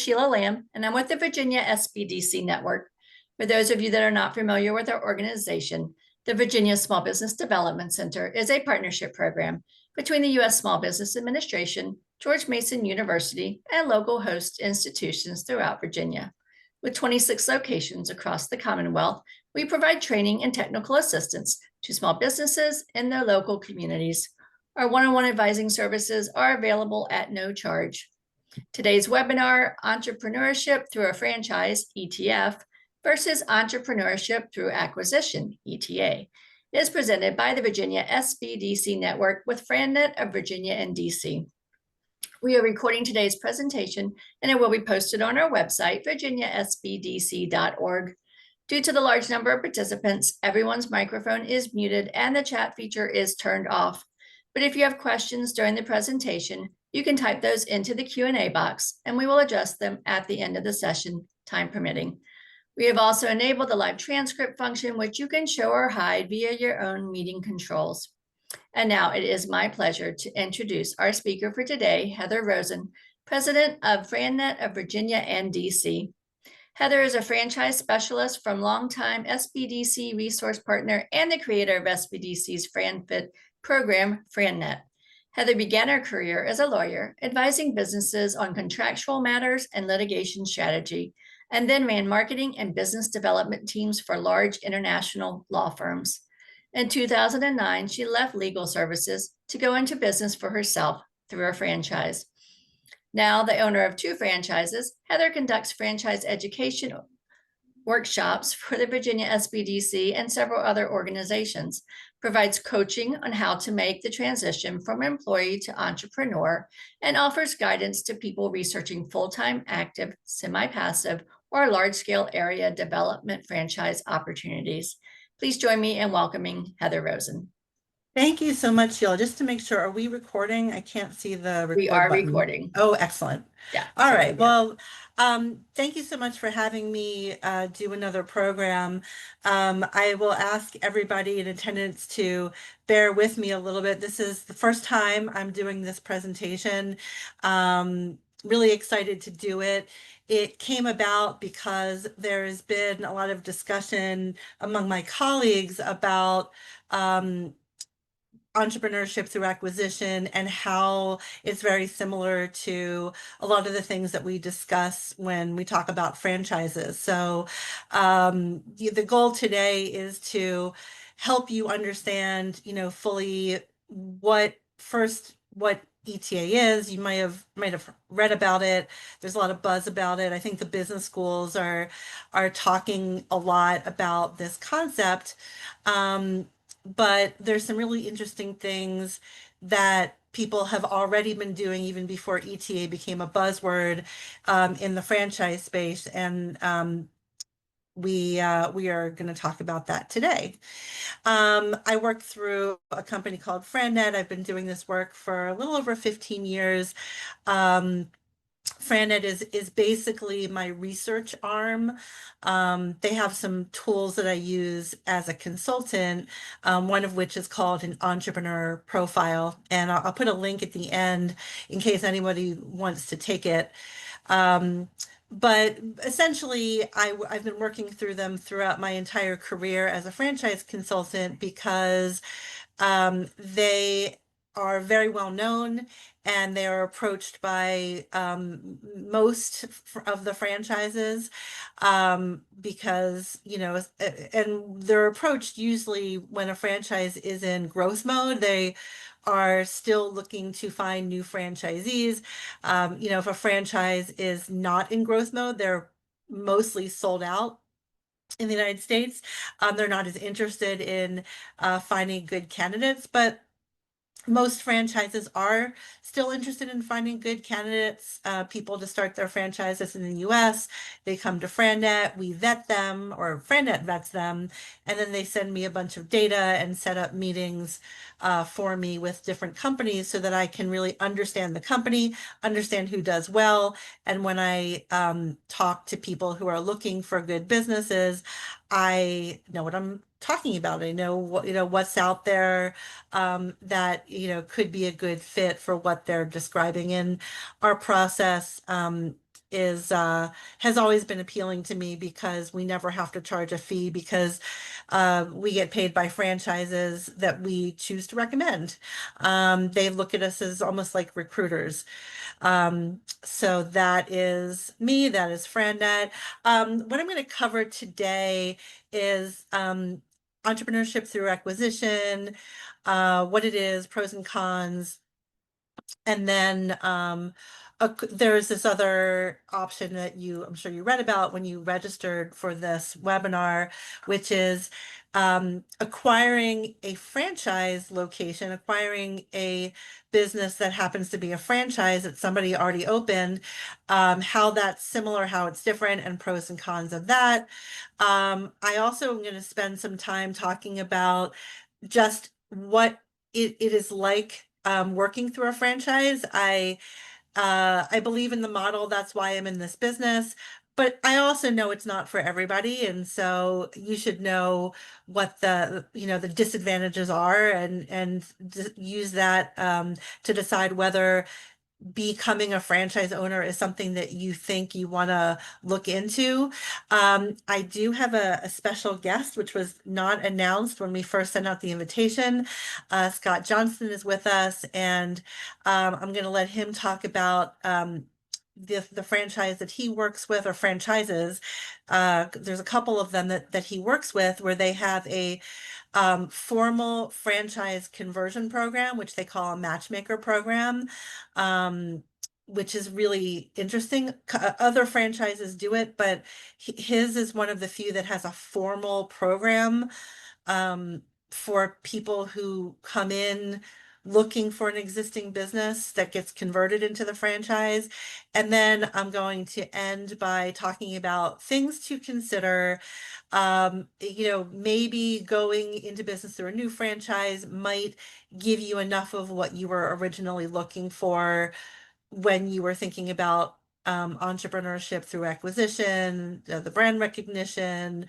Sheila Lamb, and I'm with the Virginia SBDC Network. For those of you that are not familiar with our organization, the Virginia Small Business Development Center is a partnership program between the U.S. Small Business Administration, George Mason University, and local host institutions throughout Virginia. With 26 locations across the Commonwealth, we provide training and technical assistance to small businesses in their local communities. Our one-on-one advising services are available at no charge. Today's webinar, Entrepreneurship Through a Franchise, ETF, versus Entrepreneurship Through Acquisition, ETA, is presented by the Virginia SBDC Network with FranNet of Virginia and DC. We are recording today's presentation, and it will be posted on our website, virginiasbdc.org. Due to the large number of participants, everyone's microphone is muted and the chat feature is turned off. But if you have questions during the presentation, you can type those into the Q&A box, and we will address them at the end of the session, time permitting. We have also enabled the live transcript function, which you can show or hide via your own meeting controls. And now it is my pleasure to introduce our speaker for today, Heather Rosen, President of FranNet of Virginia and DC. Heather is a franchise specialist from longtime SBDC resource partner and the creator of SBDC's FranFit program, FranNet. Heather began her career as a lawyer, advising businesses on contractual matters and litigation strategy, and then ran marketing and business development teams for large international law firms. In 2009, she left legal services to go into business for herself through a franchise. Now the owner of 2 franchises, Heather conducts franchise education workshops for the Virginia SBDC and several other organizations, provides coaching on how to make the transition from employee to entrepreneur, and offers guidance to people researching full-time, active, semi-passive, or large-scale area development franchise opportunities. Please join me in welcoming Heather Rosen. Thank you so much, Sheila. Just to make sure, are we recording? I can't see the record We are button. recording. Oh, excellent. Yeah. All right. Well, thank you so much for having me do another program. I will ask everybody in attendance to bear with me a little bit. This is the first time I'm doing this presentation. Really excited to do it. It came about because there's been a lot of discussion among my colleagues about entrepreneurship through acquisition and how it's very similar to a lot of the things that we discuss when we talk about franchises. So the goal today is to help you understand, fully what ETA is. You might have read about it. There's a lot of buzz about it. I think the business schools are talking a lot about this concept. But there's some really interesting things that people have already been doing even before ETA became a buzzword in the franchise space, and we are going to talk about that today. I work through a company called FranNet. I've been doing this work for a little over 15 years. FranNet is basically my research arm. They have some tools that I use as a consultant, one of which is called an entrepreneur profile. And I'll put a link at the end in case anybody wants to take it. But essentially, I've been working through them throughout my entire career as a franchise consultant because they are very well known, and they are approached by most of the franchises because, and they're approached usually when a franchise is in growth mode. They are still looking to find new franchisees. If a franchise is not in growth mode, they're mostly sold out in the United States. They're not as interested in finding good candidates, but most franchises are still interested in finding good candidates, people to start their franchises in the US. They come to FranNet, we vet them, or FranNet vets them, and then they send me a bunch of data and set up meetings for me with different companies so that I can really understand the company, understand who does well. And when I talk to people who are looking for good businesses, I know what I'm talking about. I know what's out there that could be a good fit for what they're describing in our process. is has always been appealing to me because we never have to charge a fee because we get paid by franchises that we choose to recommend. They look at us as almost like recruiters. So that is me, that is FranNet. What I'm going to cover today is entrepreneurship through acquisition, what it is, pros and cons, and then there's this other option that I'm sure you read about when you registered for this webinar, which is acquiring a franchise location, acquiring a business that happens to be a franchise that somebody already opened, how that's similar, how it's different, and pros and cons of that. I also am going to spend some time talking about just what it is like working through a franchise. I believe in the model. That's why I'm in this business. But I also know it's not for everybody, and so you should know what the disadvantages are, and use that to decide whether becoming a franchise owner is something that you think you want to look into. I do have a special guest, which was not announced when we first sent out the invitation. Scott Johnson is with us, and I'm going to let him talk about the franchise that he works with, or franchises. There's a couple of them that he works with where they have a formal franchise conversion program, which they call a matchmaker program, which is really interesting. Other franchises do it, but his is one of the few that has a formal program for people who come in looking for an existing business that gets converted into the franchise. And then I'm going to end by talking about things to consider. Maybe going into business through a new franchise might give you enough of what you were originally looking for when you were thinking about entrepreneurship through acquisition, the brand recognition,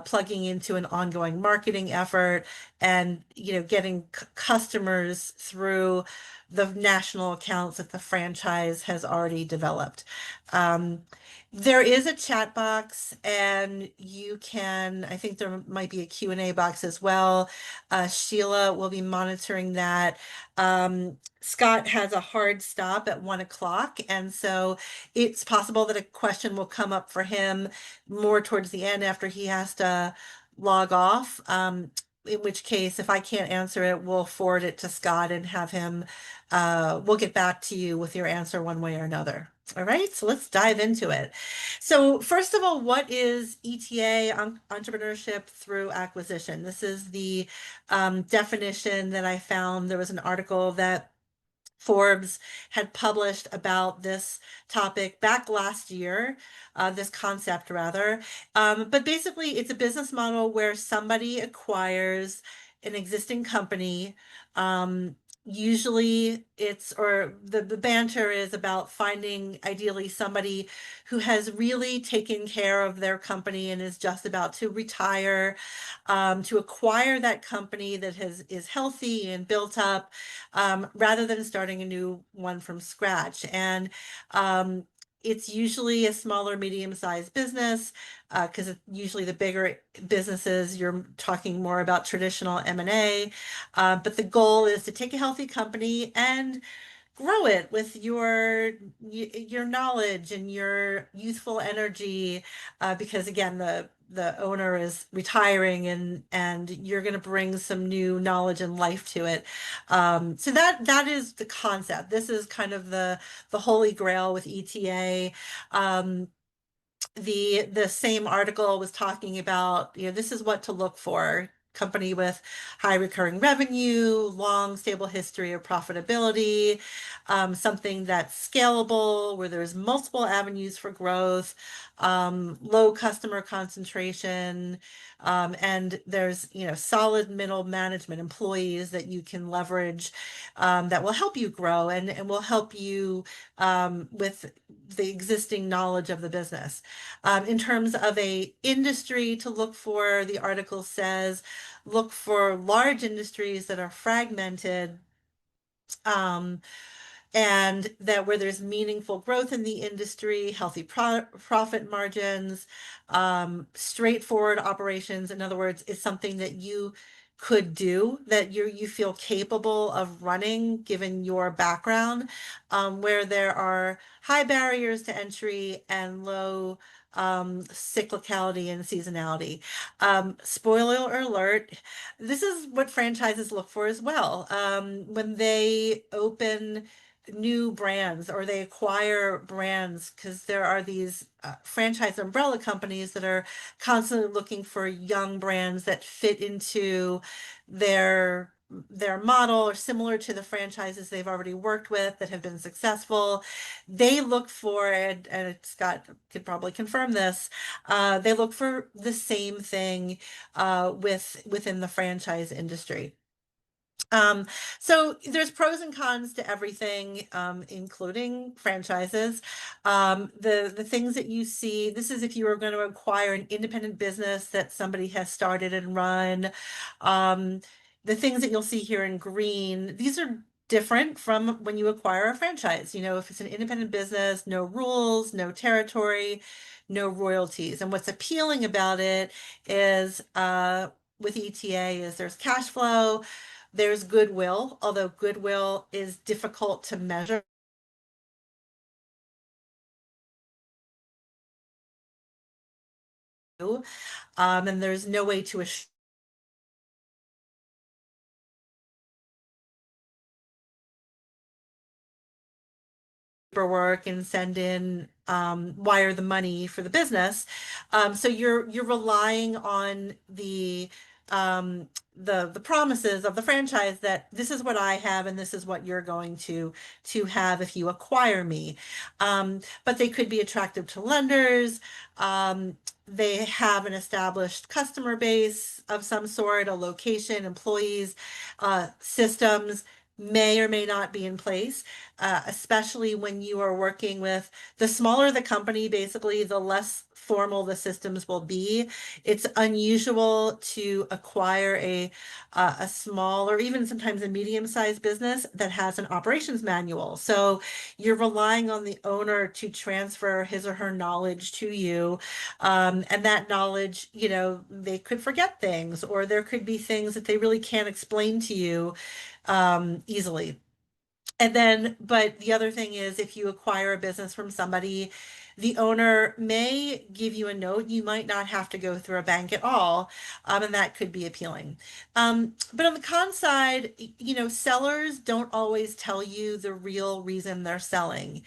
plugging into an ongoing marketing effort, and getting customers through the national accounts that the franchise has already developed. There is a chat box, and I think there might be a Q&A box as well. Sheila will be monitoring that. Scott has a hard stop at 1 o'clock, and so it's possible that a question will come up for him more towards the end after he has to log off. In which case, if I can't answer it, we'll forward it to Scott and have him, we'll get back to you with your answer one way or another. All right, so let's dive into it. So first of all, what is ETA, Entrepreneurship Through Acquisition? This is the definition that I found. There was an article that Forbes had published about this topic back last year, this concept rather. But basically, it's a business model where somebody acquires an existing company. Usually the banter is about finding ideally somebody who has really taken care of their company and is just about to retire, to acquire that company that is healthy and built up, rather than starting a new one from scratch. And it's usually a smaller, medium-sized business, because usually the bigger businesses, you're talking more about traditional M&A. But the goal is to take a healthy company and grow it with your knowledge and your youthful energy, because again, the owner is retiring, and you're going to bring some new knowledge and life to it. So that is the concept. This is kind of the holy grail with ETA. The same article was talking about, this is what to look for. Company with high recurring revenue, long stable history of profitability, something that's scalable, where there's multiple avenues for growth, low customer concentration, and there's solid middle management employees that you can leverage, that will help you grow and will help you with the existing knowledge of the business. In terms of a industry to look for, the article says, look for large industries that are fragmented, and that where there's meaningful growth in the industry, healthy profit margins, straightforward operations. In other words, it's something that you could do, that you feel capable of running given your background, where there are high barriers to entry and low cyclicality and seasonality. Spoiler alert, this is what franchises look for as well. When they open new brands or they acquire brands, because there are these franchise umbrella companies that are constantly looking for young brands that fit into their model or similar to the franchises they've already worked with that have been successful. They look for, and Scott could probably confirm this, they look for the same thing within the franchise industry. Um, so there's pros and cons to everything, including franchises. The things that you see, this is if you are going to acquire an independent business that somebody has started and run. The things that you'll see here in green, these are different from when you acquire a franchise. You know, if it's an independent business, no rules, no territory, no royalties. And what's appealing about it is with ETA is there's cash flow. There's goodwill, although goodwill is difficult to measure. And there's no way to assure paperwork and send in wire the money for the business. So you're relying on um, the promises of the franchise that this is what I have and this is what you're going to have if you acquire me. But they could be attractive to lenders. They have an established customer base of some sort, a location, employees, systems may or may not be in place, especially when you are working with the smaller the company, basically, the less formal the systems will be. It's unusual to acquire a small or even sometimes a medium-sized business that has an operations manual. So you're relying on the owner to transfer his or her knowledge to you. And that knowledge, you know, they could forget things, or there could be things that they really can't explain to you easily. And then, but the other thing is if you acquire a business from somebody, the owner may give you a note. You might not have to go through a bank at all, and that could be appealing. But on the con side, you know, sellers don't always tell you the real reason they're selling.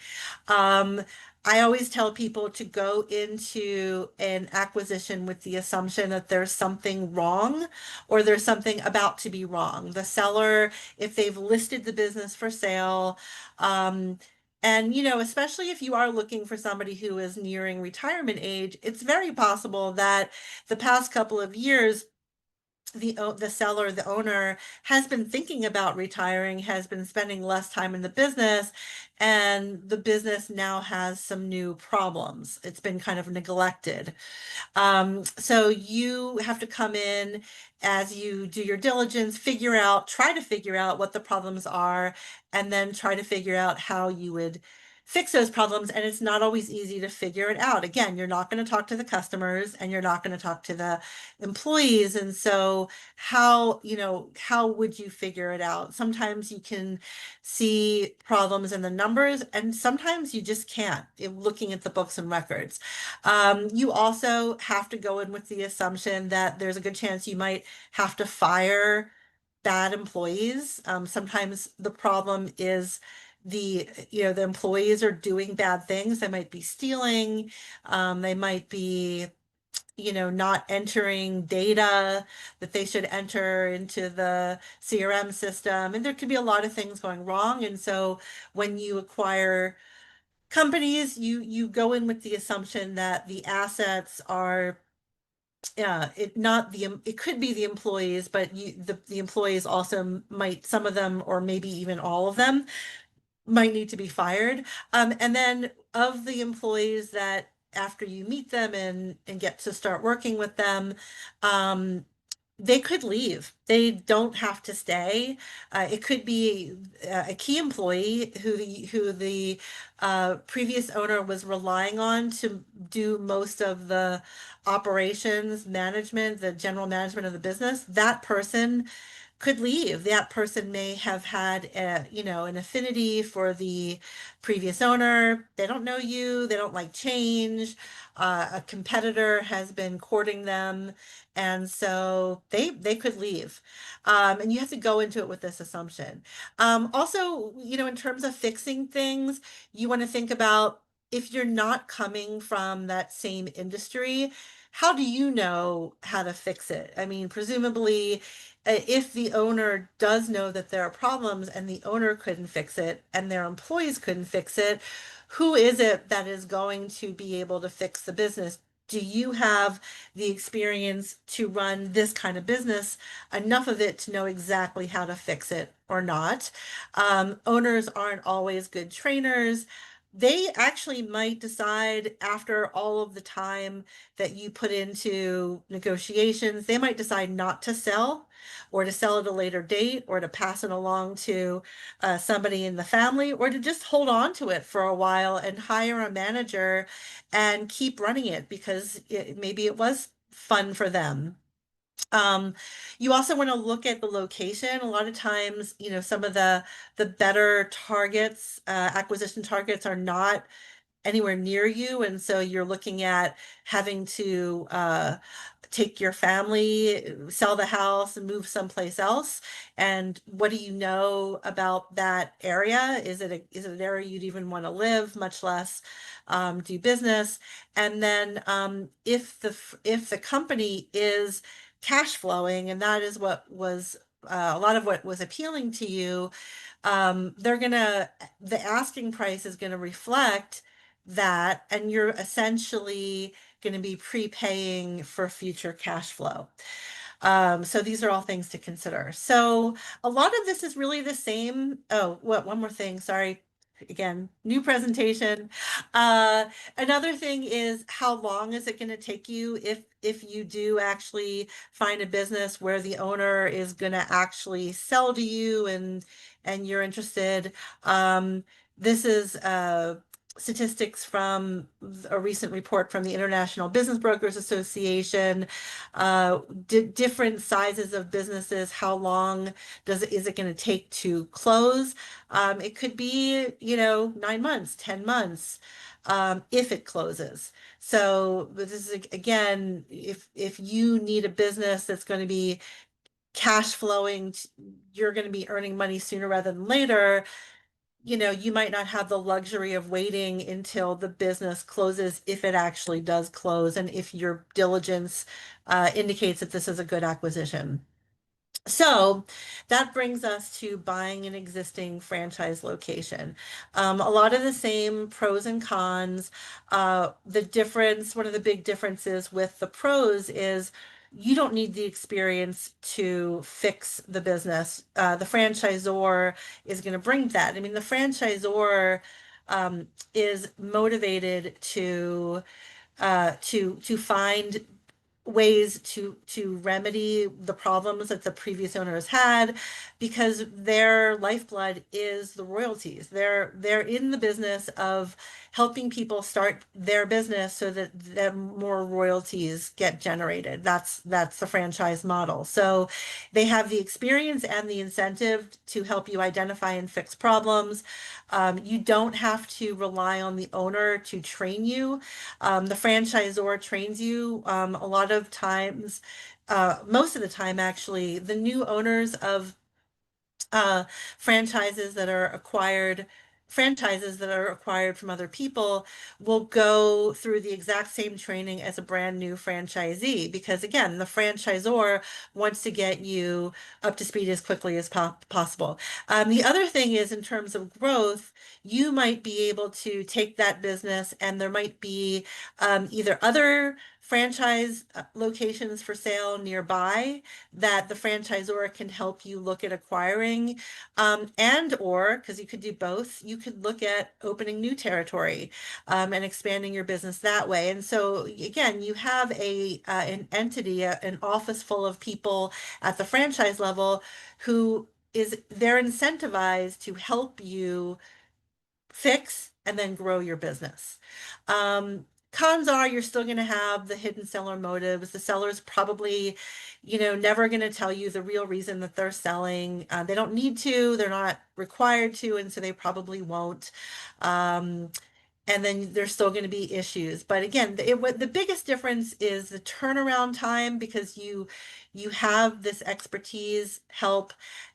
Um, I always tell people to go into an acquisition with the assumption that there's something wrong or there's something about to be wrong. The seller, if they've listed the business for sale, and you know, especially if you are looking for somebody who is nearing retirement age, it's very possible that the past couple of years the seller, the owner has been thinking about retiring, has been spending less time in the business, and the business now has some new problems. It's been kind of neglected. So you have to come in as you do your diligence, try to figure out what the problems are, and then try to figure out how you would fix those problems. And it's not always easy to figure it out. Again, you're not going to talk to the customers and you're not going to talk to the employees. And so how would you figure it out? Sometimes you can see problems in the numbers, and sometimes you just can't, looking at the books and records. You also have to go in with the assumption that there's a good chance you might have to fire bad employees. Sometimes the problem is the employees are doing bad things. They might be stealing. They might be not entering data that they should enter into the CRM system. And there could be a lot of things going wrong. And so when you acquire companies, you go in with the assumption that the assets are it could be the employees, but the employees also might, some of them, or maybe even all of them, might need to be fired. And then of the employees that after you meet them and get to start working with them, um, They could leave. They don't have to stay. It could be a key employee who the previous owner was relying on to do most of the operations management, the general management of the business. That person could leave. That person may have had an affinity for the previous owner. They don't know you. They don't like change. A competitor has been courting them, and so they could leave. And you have to go into it with this assumption. Also, in terms of fixing things, you want to think about if you're not coming from that same industry, how do you know how to fix it? I mean, presumably if the owner does know that there are problems and the owner couldn't fix it and their employees couldn't fix it, who is it that is going to be able to fix the business? Do you have the experience to run this kind of business, enough of it to know exactly how to fix it or not? Owners aren't always good trainers. They actually might decide after all of the time that you put into negotiations, they might decide not to sell or to sell at a later date or to pass it along to somebody in the family or to just hold on to it for a while and hire a manager and keep running it because maybe it was fun for them. Um, you also want to look at the location. A lot of times, some of the better targets, acquisition targets are not anywhere near you. And so you're looking at having to take your family, sell the house, and move someplace else. And what do you know about that area? Is it an area you'd even want to live, much less do business? And then if the company is cash flowing, and that is what was a lot of what was appealing to you, the asking price is gonna reflect that, and you're essentially going to be prepaying for future cash flow. So these are all things to consider. So a lot of this is really the same. Oh, what, one more thing, sorry. Again, new presentation. Another thing is how long is it going to take you if you do actually find a business where the owner is going to actually sell to you and you're interested. This is statistics from a recent report from the International Business Brokers Association, different sizes of businesses, how long is it going to take to close? It could be, 9 months, 10 months, if it closes. So this is again, if you need a business that's going to be cash flowing, you're going to be earning money sooner rather than later. You might not have the luxury of waiting until the business closes if it actually does close and if your diligence indicates that this is a good acquisition. So that brings us to buying an existing franchise location. A lot of the same pros and cons. One of the big differences with the pros is you don't need the experience to fix the business. The franchisor is going to bring that. I mean, the franchisor is motivated to find ways to remedy the problems that the previous owners had because their lifeblood is the royalties. They're in the business of helping people start their business so that more royalties get generated. That's the franchise model. So they have the experience and the incentive to help you identify and fix problems. You don't have to rely on the owner to train you. The franchisor trains you. A lot of times, most of the time, actually, the new owners of uh, franchises that are acquired, franchises that are acquired from other people will go through the exact same training as a brand new franchisee because again, the franchisor wants to get you up to speed as quickly as possible. The other thing is in terms of growth, you might be able to take that business and there might be either other franchise locations for sale nearby that the franchisor can help you look at acquiring, and or, because you could do both, you could look at opening new territory, and expanding your business that way. And so again, you have an entity, an office full of people at the franchise level who they're incentivized to help you fix and then grow your business. Cons are you're still going to have the hidden seller motives. The seller's probably, never going to tell you the real reason that they're selling. They don't need to, they're not required to, and so they probably won't. Um, and then there's still going to be issues. But again, the biggest difference is the turnaround time, because you have this expertise, help,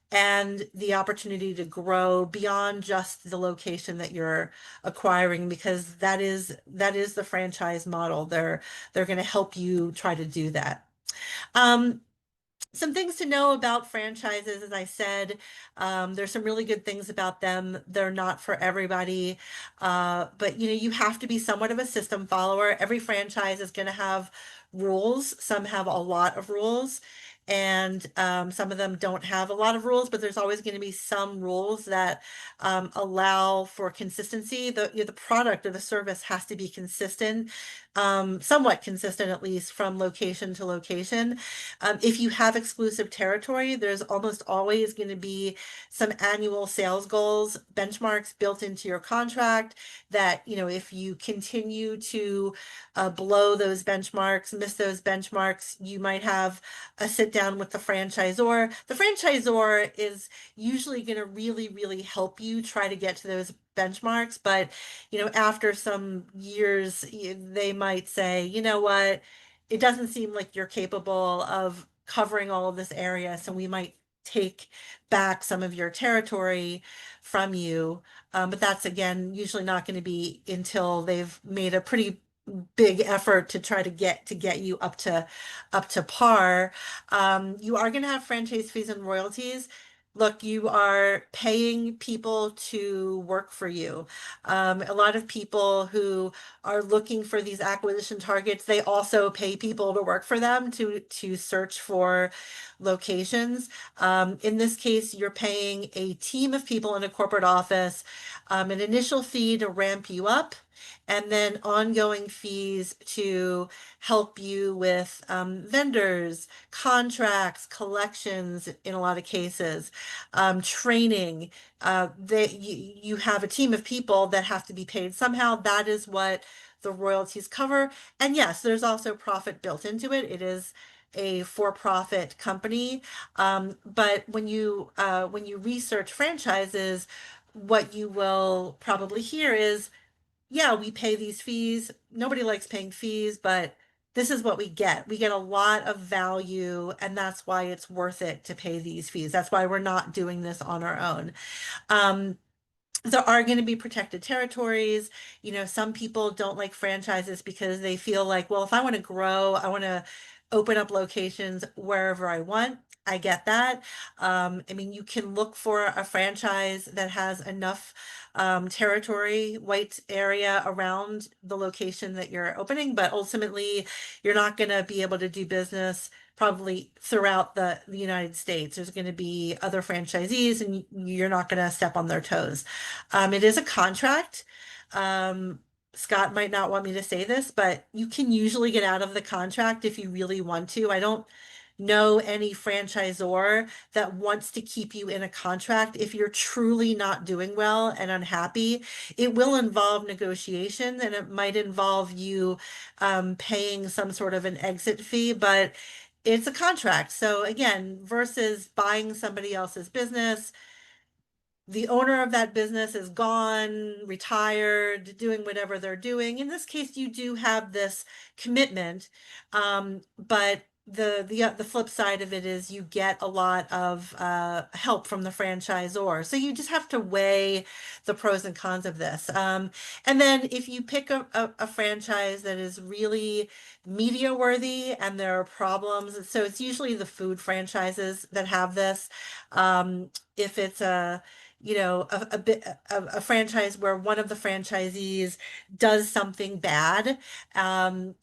and the opportunity to grow beyond just the location that you're acquiring, because that is the franchise model. They're going to help you try to do that. Um, some things to know about franchises, as I said, there's some really good things about them. They're not for everybody, but you have to be somewhat of a system follower. Every franchise is going to have rules. Some have a lot of rules, and some of them don't have a lot of rules. But there's always going to be some rules that allow for consistency. The product or the service has to be consistent, somewhat consistent at least, from location to location. If you have exclusive territory, there's almost always going to be some annual sales goals, benchmarks built into your contract that, if you continue to blow those benchmarks, miss those benchmarks, you might have a sit down with the franchisor. The franchisor is usually going to really, really help you try to get to those benchmarks, but after some years, they might say, you know what, it doesn't seem like you're capable of covering all of this area, so we might take back some of your territory from you. But that's again usually not going to be until they've made a pretty big effort to try to get you up to par. You are going to have franchise fees and royalties. Look, you are paying people to work for you. A lot of people who are looking for these acquisition targets, they also pay people to work for them to search for locations. In this case, you're paying a team of people in a corporate office, an initial fee to ramp you up, and then ongoing fees to help you with vendors, contracts, collections in a lot of cases, training. You have a team of people that have to be paid somehow. That is what the royalties cover. And yes, there's also profit built into it. It is a for-profit company. But when you research franchises, what you will probably hear is, yeah, we pay these fees. Nobody likes paying fees, but this is what we get. We get a lot of value, and that's why it's worth it to pay these fees. That's why we're not doing this on our own. Um, there are going to be protected territories. Some people don't like franchises because they feel like, well, if I want to grow, I want to open up locations wherever I want. I get that. I mean, you can look for a franchise that has enough territory, white area around the location that you're opening, but ultimately, you're not going to be able to do business probably throughout the United States. There's going to be other franchisees, and you're not going to step on their toes. It is a contract. Scott might not want me to say this, but you can usually get out of the contract if you really want to. I don't know any franchisor that wants to keep you in a contract if you're truly not doing well and unhappy. It will involve negotiation, and it might involve you paying some sort of an exit fee, but it's a contract. So again, versus buying somebody else's business, the owner of that business is gone, retired, doing whatever they're doing. In this case, you do have this commitment, but the flip side of it is you get a lot of help from the franchisor. So you just have to weigh the pros and cons of this. And then if you pick a franchise that is really media worthy and there are problems, so it's usually the food franchises that have this. If it's a franchise where one of the franchisees does something bad, and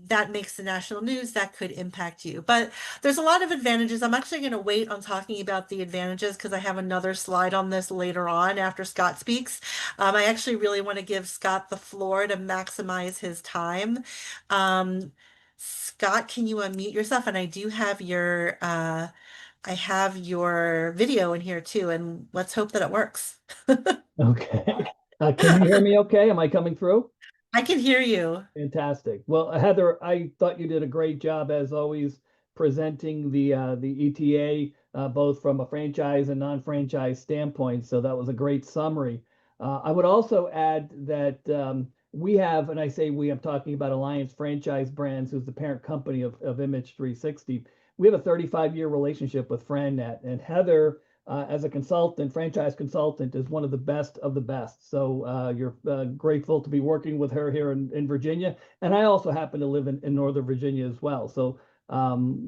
that makes the national news, that could impact you. But there's a lot of advantages. I'm actually going to wait on talking about the advantages because I have another slide on this later on after Scott speaks. I actually really want to give Scott the floor to maximize his time. Scott, can you unmute yourself? And I have your video in here too, and let's hope that it works. Okay. Can you hear me okay? Am I coming through? I can hear you. Fantastic. Well, Heather, I thought you did a great job as always presenting the ETA both from a franchise and non-franchise standpoint. So that was a great summary. I would also add that we have, and I say we, I'm talking about Alliance Franchise Brands, who's the parent company of Image 360. We have a 35-year relationship with FranNet, and Heather, as a consultant, franchise consultant, is one of the best of the best. So you're grateful to be working with her here in Virginia. And I also happen to live in Northern Virginia as well. So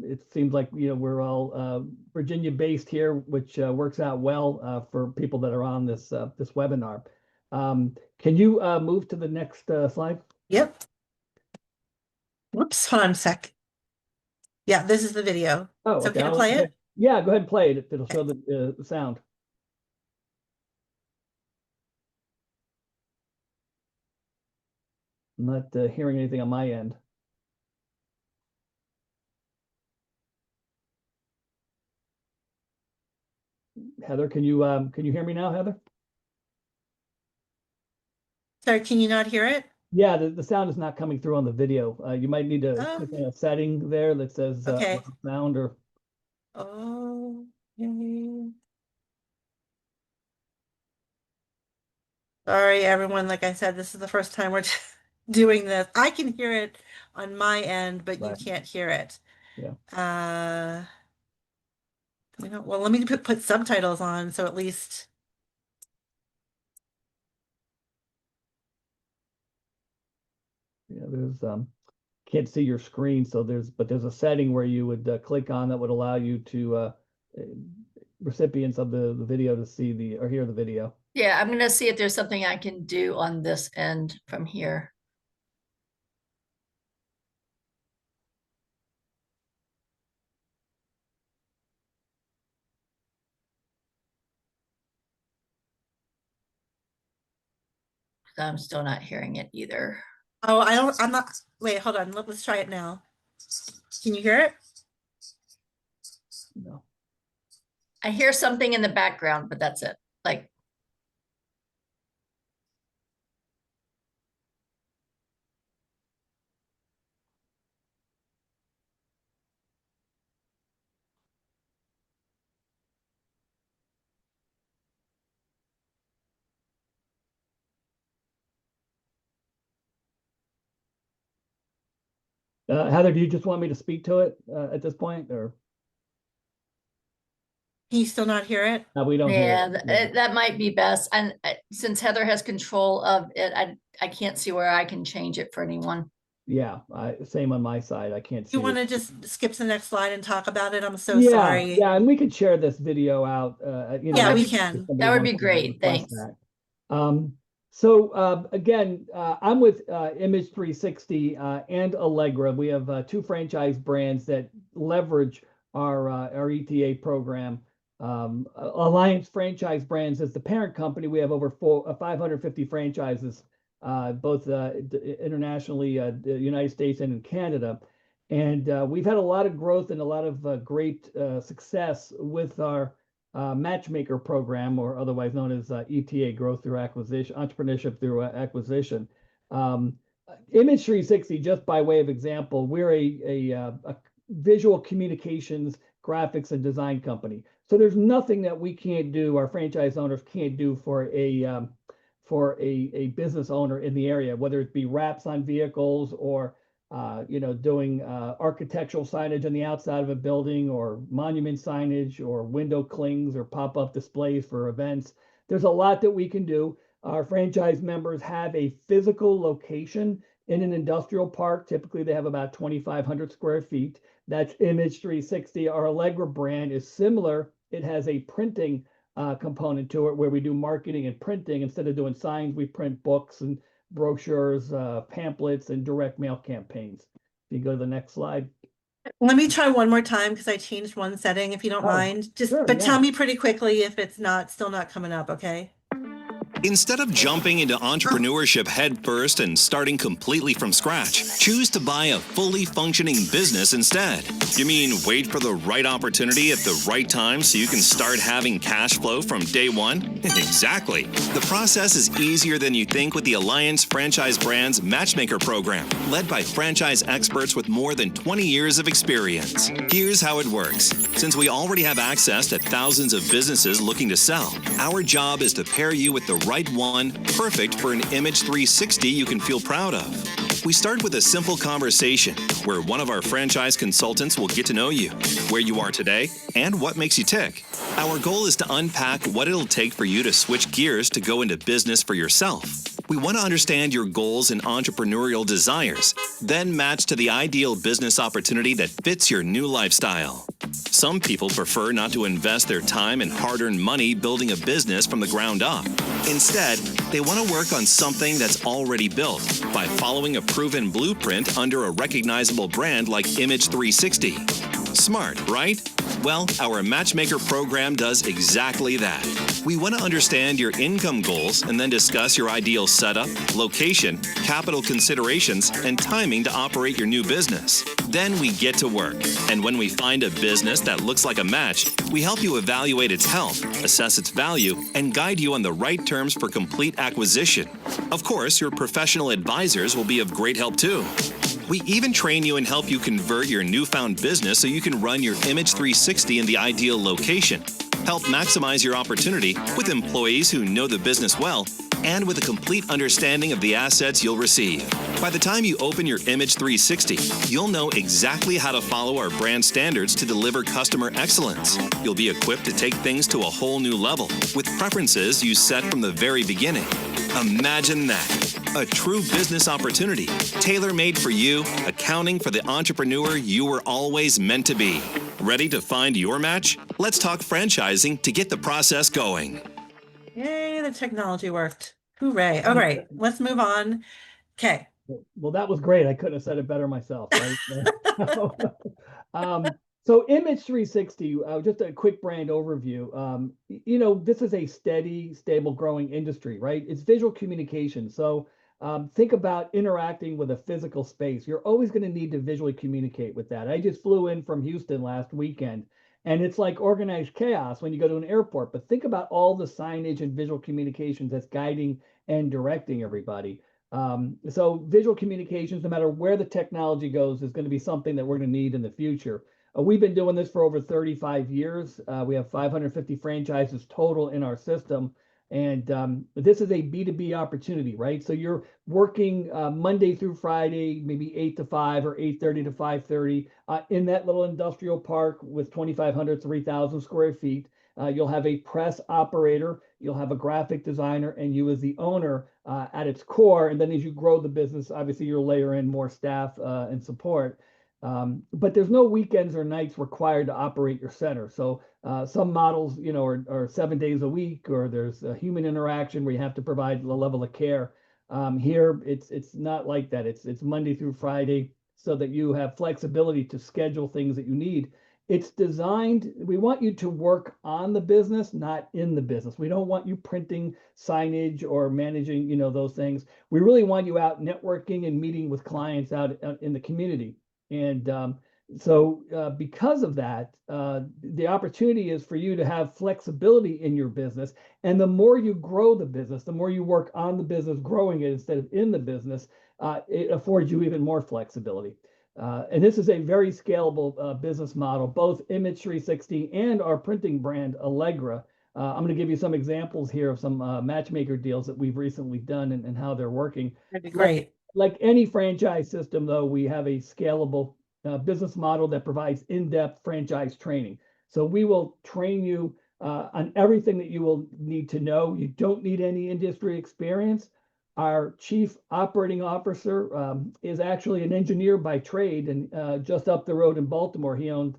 it seems like, we're all Virginia based here, which works out well for people that are on this webinar. Can you move to the next slide? Yep. Whoops, hold on a sec. Yeah, this is the video. Oh, It's okay. okay to play it? Yeah, go ahead and play it. It'll show the sound. I'm not hearing anything on my end. Heather, can you hear me now, Heather? Sorry, can you not hear it? Yeah, the sound is not coming through on the video. You might need to Oh, click on a setting there that says okay. sound or. Oh, sorry, everyone. Like I said, this is the first time we're doing this. I can hear it on my end, but you Right. can't hear it. Yeah. Well, let me put subtitles on, so at least. Yeah, there's can't see your screen, so there's a setting where you would click on that would allow you to recipients of the video to see or hear the video. Yeah, I'm gonna see if there's something I can do on this end from here. I'm still not hearing it either. Oh, I'm not. Wait, hold on. Let's try it now. Can you hear it? No. I hear something in the background, but that's it. Like, Heather, do you just want me to speak to it at this point, or? Can you still not hear it? No, we don't hear yeah, it. that might be best. And since Heather has control of it, I can't see where I can change it for anyone. Yeah, same on my side. I can't see You want it. to just skip to the next slide and talk about it? I'm so Yeah, sorry. yeah, and we could share this video out. Yeah, we if can. somebody That would wants be to great. request Thanks. that. So again, I'm with Image 360 and Allegra. We have two franchise brands that leverage our ETA program. Alliance Franchise Brands is the parent company. We have over 550 franchises, both internationally, the United States and in Canada. And we've had a lot of growth and a lot of great success with our matchmaker program, or otherwise known as ETA, Growth Through Acquisition, Entrepreneurship Through Acquisition. Image 360, just by way of example, we're a visual communications, graphics, and design company. So there's nothing that we can't do, our franchise owners can't do for a business owner in the area, whether it be wraps on vehicles or doing architectural signage on the outside of a building, or monument signage, or window clings, or pop-up displays for events. There's a lot that we can do. Our franchise members have a physical location in an industrial park. Typically, they have about 2,500 square feet. That's Image 360. Our Allegra brand is similar. It has a printing component to it, where we do marketing and printing. Instead of doing signs, we print books and brochures, pamphlets, and direct mail campaigns. If you go to the next slide. Let me try one more time because I changed one setting, if you don't Oh, mind. Just, sure, but yeah. tell me pretty quickly if it's still not coming up, okay? Instead of jumping into entrepreneurship headfirst and starting completely from scratch, choose to buy a fully functioning business instead. You mean wait for the right opportunity at the right time so you can start having cash flow from day one? Exactly. The process is easier than you think with the Alliance Franchise Brands Matchmaker Program, led by franchise experts with more than 20 years of experience. Here's how it works. Since we already have access to thousands of businesses looking to sell, our job is to pair you with the right one, perfect for an image 360 you can feel proud of. We start with a simple conversation where one of our franchise consultants will get to know you, where you are today, and what makes you tick. Our goal is to unpack what it'll take for you to switch gears to go into business for yourself. We want to understand your goals and entrepreneurial desires, then match to the ideal business opportunity that fits your new lifestyle. Some people prefer not to invest their time and hard-earned money building a business from the ground up. Instead, they want to work on something that's already built by following a proven blueprint under a recognizable brand like Image 360. Smart, right? Well, our Matchmaker program does exactly that. We want to understand your income goals and then discuss your ideal setup, location, capital considerations, and timing to operate your new business. Then we get to work. And when we find a business that looks like a match, we help you evaluate its health, assess its value, and guide you on the right terms for complete acquisition. Of course, your professional advisors will be of great help too. We even train you and help you convert your newfound business so you can run your Image 360 in the ideal location. Help maximize your opportunity with employees who know the business well and with a complete understanding of the assets you'll receive. By the time you open your Image 360, you'll know exactly how to follow our brand standards to deliver customer excellence. You'll be equipped to take things to a whole new level with preferences you set from the very beginning. Imagine that. A true business opportunity, tailor-made for you, accounting for the entrepreneur you were always meant to be. Ready to find your match? Let's talk franchising to get the process going. Yay, the technology worked. Hooray. All right, let's move on. Okay. Well, that was great. I couldn't have said it better myself, right? So Image 360, just a quick brand overview. This is a steady, stable, growing industry, right? It's visual communication. So think about interacting with a physical space. You're always going to need to visually communicate with that. I just flew in from Houston last weekend, and it's like organized chaos when you go to an airport. But think about all the signage and visual communications that's guiding and directing everybody. So visual communications, no matter where the technology goes, is going to be something that we're going to need in the future. We've been doing this for over 35 years. We have 550 franchises total in our system. And this is a B2B opportunity, right? So you're working Monday through Friday, maybe 8 to 5 or 8:30 to 5:30 in that little industrial park with 2,500, 3,000 square feet. You'll have a press operator, you'll have a graphic designer, and you as the owner at its core. And then as you grow the business, obviously you'll layer in more staff and support. But there's no weekends or nights required to operate your center. So some models, are 7 days a week, or there's a human interaction where you have to provide a level of care. Here, it's not like that. It's Monday through Friday, so that you have flexibility to schedule things that you need. It's designed, we want you to work on the business, not in the business. We don't want you printing signage or managing, those things. We really want you out networking and meeting with clients out in the community. And so because of that, the opportunity is for you to have flexibility in your business. And the more you grow the business, the more you work on the business, growing it instead of in the business, it affords you even more flexibility. And this is a very scalable business model, both Image 360 and our printing brand, Allegra. I'm going to give you some examples here of some matchmaker deals that we've recently done and how they're working. That'd be great. Like any franchise system, though, we have a scalable business model that provides in-depth franchise training. So we will train you on everything that you will need to know. You don't need any industry experience. Our chief operating officer is actually an engineer by trade, and just up the road in Baltimore, he owned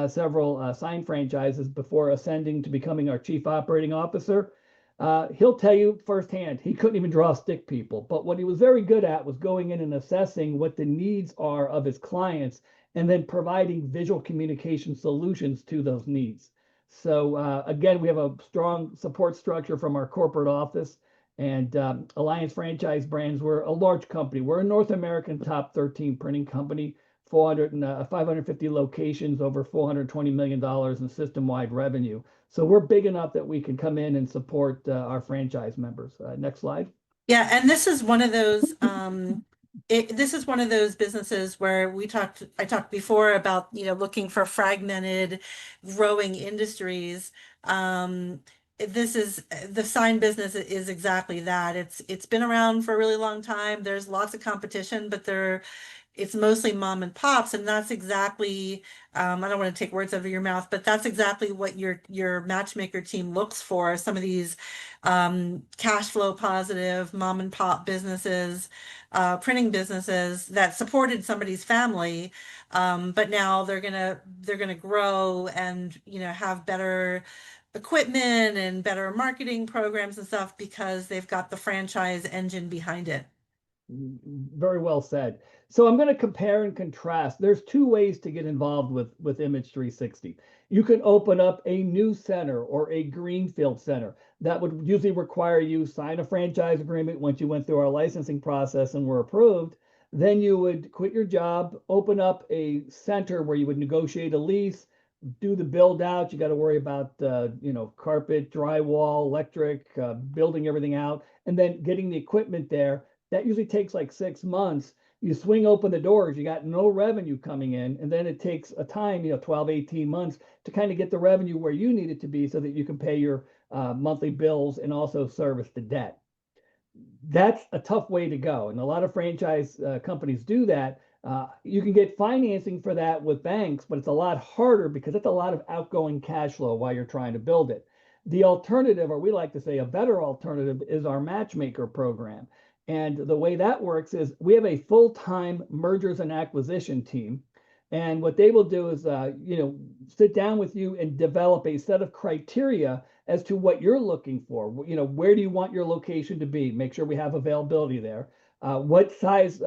several signed franchises before ascending to becoming our chief operating officer. He'll tell you firsthand, he couldn't even draw stick people. But what he was very good at was going in and assessing what the needs are of his clients and then providing visual communication solutions to those needs. So again, we have a strong support structure from our corporate office. And Alliance Franchise Brands, we're a large company. We're a North American top 13 printing company, 550 locations, over $420 million in system-wide revenue. So we're big enough that we can come in and support our franchise members. Next slide. Yeah, and this is one of those this is one of those businesses where I talked before about, looking for fragmented, growing industries. This is the sign business is exactly that. It's been around for a really long time. There's lots of competition, but it's mostly mom and pops, and that's exactly, I don't want to take words out of your mouth, but that's exactly what your matchmaker team looks for. Some of these cash flow positive mom and pop businesses, printing businesses that supported somebody's family, but now they're gonna grow and have better equipment and better marketing programs and stuff because they've got the franchise engine behind it. Very well said. So I'm going to compare and contrast. There's two ways to get involved with Image 360. You can open up a new center or a greenfield center. That would usually require you sign a franchise agreement once you went through our licensing process and were approved. Then you would quit your job, open up a center where you would negotiate a lease, do the build out. You got to worry about carpet, drywall, electric, building everything out, and then getting the equipment there. That usually takes like 6 months. You swing open the doors, you got no revenue coming in, and then it takes a time, 12, 18 months to kind of get the revenue where you need it to be so that you can pay your monthly bills and also service the debt. That's a tough way to go. And a lot of franchise companies do that. You can get financing for that with banks, but it's a lot harder because it's a lot of outgoing cash flow while you're trying to build it. The alternative, or we like to say a better alternative, is our matchmaker program. And the way that works is we have a full-time mergers and acquisition team. And what they will do is, sit down with you and develop a set of criteria as to what you're looking for. Where do you want your location to be? Make sure we have availability there. What size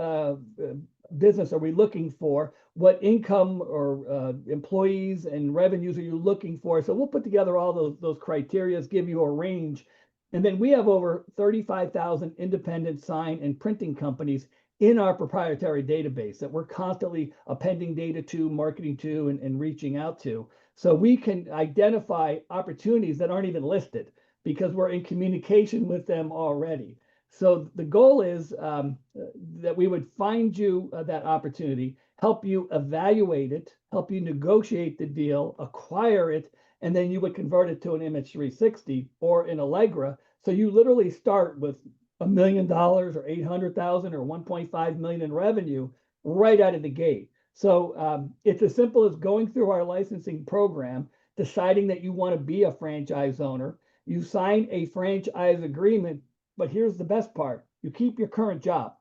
business are we looking for? What income or employees and revenues are you looking for? So we'll put together all those criteria, give you a range. And then we have over 35,000 independent sign and printing companies in our proprietary database that we're constantly appending data to, marketing to, and reaching out to. So we can identify opportunities that aren't even listed because we're in communication with them already. So the goal is that we would find you that opportunity, help you evaluate it, help you negotiate the deal, acquire it, and then you would convert it to an Image 360 or an Allegra. So you literally start with $1 million or 800,000 or 1.5 million in revenue right out of the gate. So it's as simple as going through our licensing program, deciding that you want to be a franchise owner. You sign a franchise agreement, but here's the best part. You keep your current job.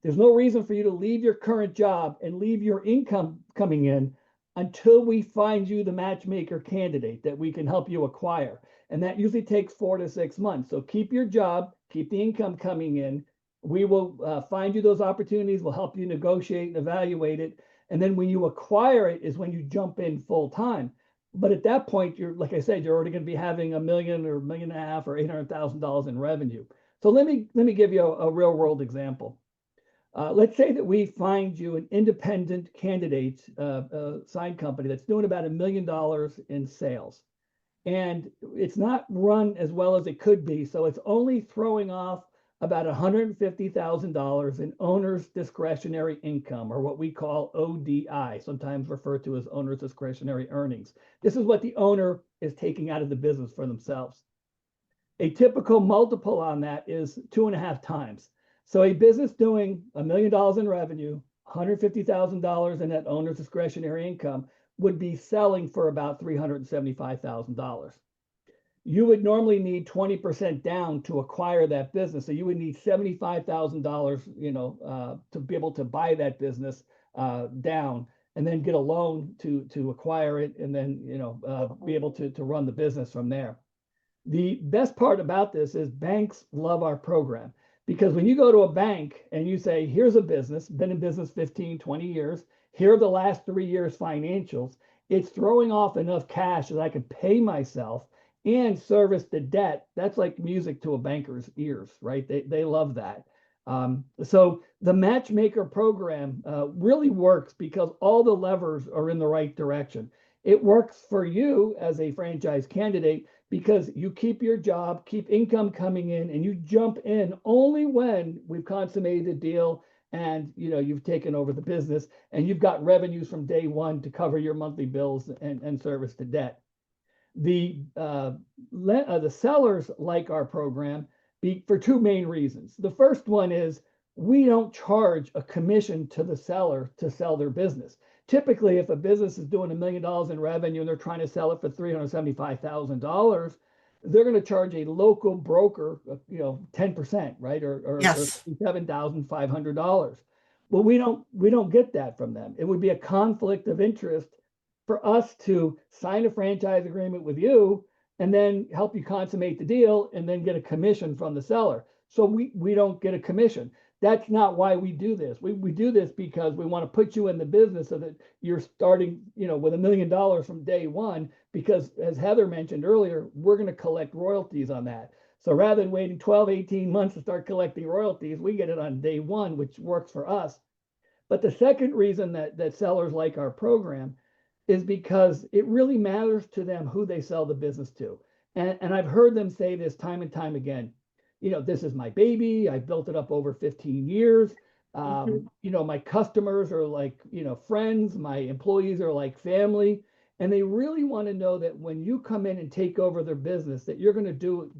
There's no reason for you to leave your current job and leave your income coming in until we find you the matchmaker candidate that we can help you acquire. And that usually takes 4 to 6 months. So keep your job, keep the income coming in. We will find you those opportunities. We'll help you negotiate and evaluate it. And then when you acquire it is when you jump in full time. But at that point, like I said, you're already going to be having $1 million or $1.5 million or $800,000 in revenue. So let me give you a real world example. Let's say that we find you an independent candidate sign company that's doing about $1 million in sales. And it's not run as well as it could be. So it's only throwing off about $150,000 in owner's discretionary income, or what we call ODI, sometimes referred to as owner's discretionary earnings. This is what the owner is taking out of the business for themselves. A typical multiple on that is 2.5 times. So a business doing $1 million in revenue, $150,000 in that owner's discretionary income would be selling for about $375,000. You would normally need 20% down to acquire that business. So you would need $75,000, to be able to buy that business down. and then get a loan to acquire it, and then, be able to run the business from there. The best part about this is banks love our program, because when you go to a bank and you say, here's a business, been in business 15, 20 years, here are the last 3 years financials, it's throwing off enough cash that I can pay myself and service the debt. That's like music to a banker's ears, right? They love that. So the matchmaker program really works because all the levers are in the right direction. It works for you as a franchise candidate because you keep your job, keep income coming in, and you jump in only when we've consummated a deal and you've taken over the business and you've got revenues from day one to cover your monthly bills and service the debt. The sellers like our program for two main reasons. The first one is we don't charge a commission to the seller to sell their business. Typically, if a business is doing $1 million in revenue and they're trying to sell it for $375,000, they're going to charge a local broker, 10%, right, or Yes. $7,500. Well, we don't get that from them. It would be a conflict of interest for us to sign a franchise agreement with you and then help you consummate the deal and then get a commission from the seller. So we don't get a commission. That's not why we do this. We do this because we want to put you in the business so that you're starting, with $1 million from day one, because as Heather mentioned earlier, we're going to collect royalties on that. So rather than waiting 12, 18 months to start collecting royalties, we get it on day one, which works for us. But the second reason that sellers like our program is because it really matters to them who they sell the business to. And I've heard them say this time and time again. This is my baby. I built it up over 15 years. My customers are like, friends. My employees are like family. And they really want to know that when you come in and take over their business, that you're going to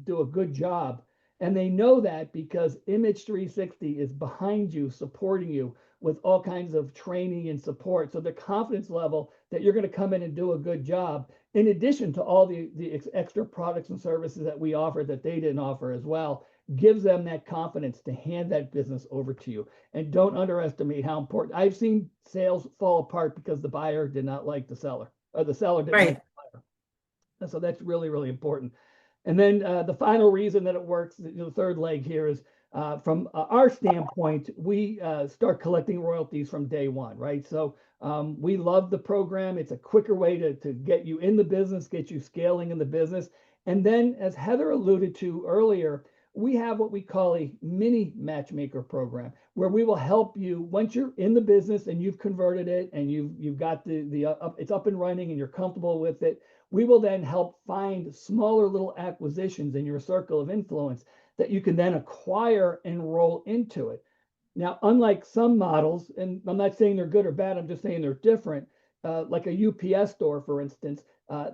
do a good job. And they know that because Image 360 is behind you, supporting you with all kinds of training and support. So the confidence level that you're going to come in and do a good job, in addition to all the extra products and services that we offer that they didn't offer as well, gives them that confidence to hand that business over to you. And don't underestimate how important. I've seen sales fall apart because the buyer did not like the seller, or the seller didn't like the buyer. And so that's really, really important. And then the final reason that it works, the third leg here is from our standpoint, we start collecting royalties from day one, right? So we love the program. It's a quicker way to get you in the business, get you scaling in the business. And then, as Heather alluded to earlier, we have what we call a mini matchmaker program, where we will help you once you're in the business and you've converted it and you've got it's up and running and you're comfortable with it. We will then help find smaller little acquisitions in your circle of influence that you can then acquire and roll into it. Now, unlike some models, and I'm not saying they're good or bad, I'm just saying they're different, like a UPS store, for instance,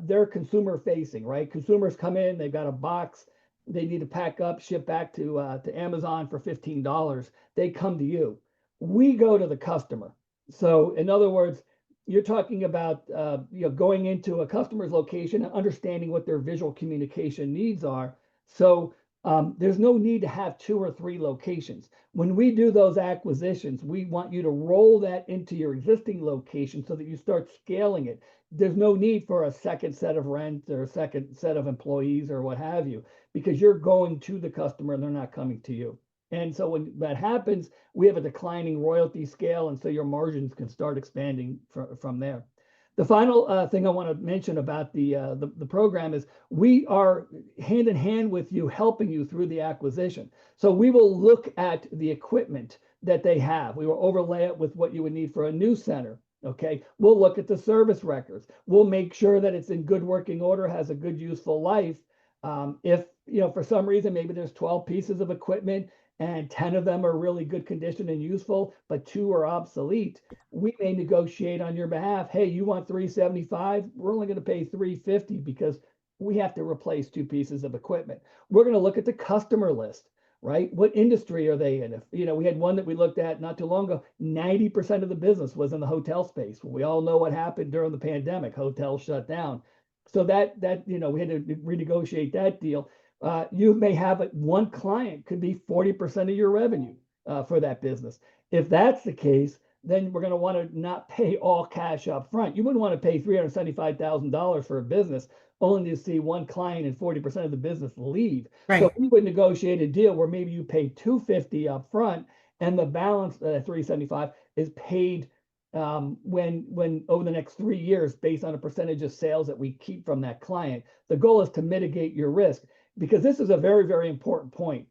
they're consumer facing, right? Consumers come in, they've got a box, they need to pack up, ship back to Amazon for $15. They come to you. We go to the customer. So in other words, you're talking about going into a customer's location and understanding what their visual communication needs are. So there's no need to have 2 or 3 locations. When we do those acquisitions, we want you to roll that into your existing location so that you start scaling it. There's no need for a second set of rent or a second set of employees or what have you, because you're going to the customer and they're not coming to you. And so when that happens, we have a declining royalty scale, and so your margins can start expanding from there. The final thing I want to mention about the program is we are hand in hand with you, helping you through the acquisition. So we will look at the equipment that they have. We will overlay it with what you would need for a new center. Okay, we'll look at the service records. We'll make sure that it's in good working order, has a good useful life. If for some reason maybe there's 12 pieces of equipment and 10 of them are really good condition and useful, but 2 are obsolete, we may negotiate on your behalf. Hey, you want $375? We're only going to pay $350 because we have to replace 2 pieces of equipment. We're going to look at the customer list, right? What industry are they in? If we had one that we looked at not too long ago, 90% of the business was in the hotel space. We all know what happened during the pandemic. Hotels shut down. So that we had to renegotiate that deal. You may have one client could be 40% of your revenue for that business. If that's the case, then we're going to want to not pay all cash up front. You wouldn't want to pay $375,000 for a business only to see one client and 40% of the business leave. So Right. we would negotiate a deal where maybe you pay $250 up front and the balance, $375, is paid when over the next 3 years based on a percentage of sales that we keep from that client. The goal is to mitigate your risk, because this is a very, very important point.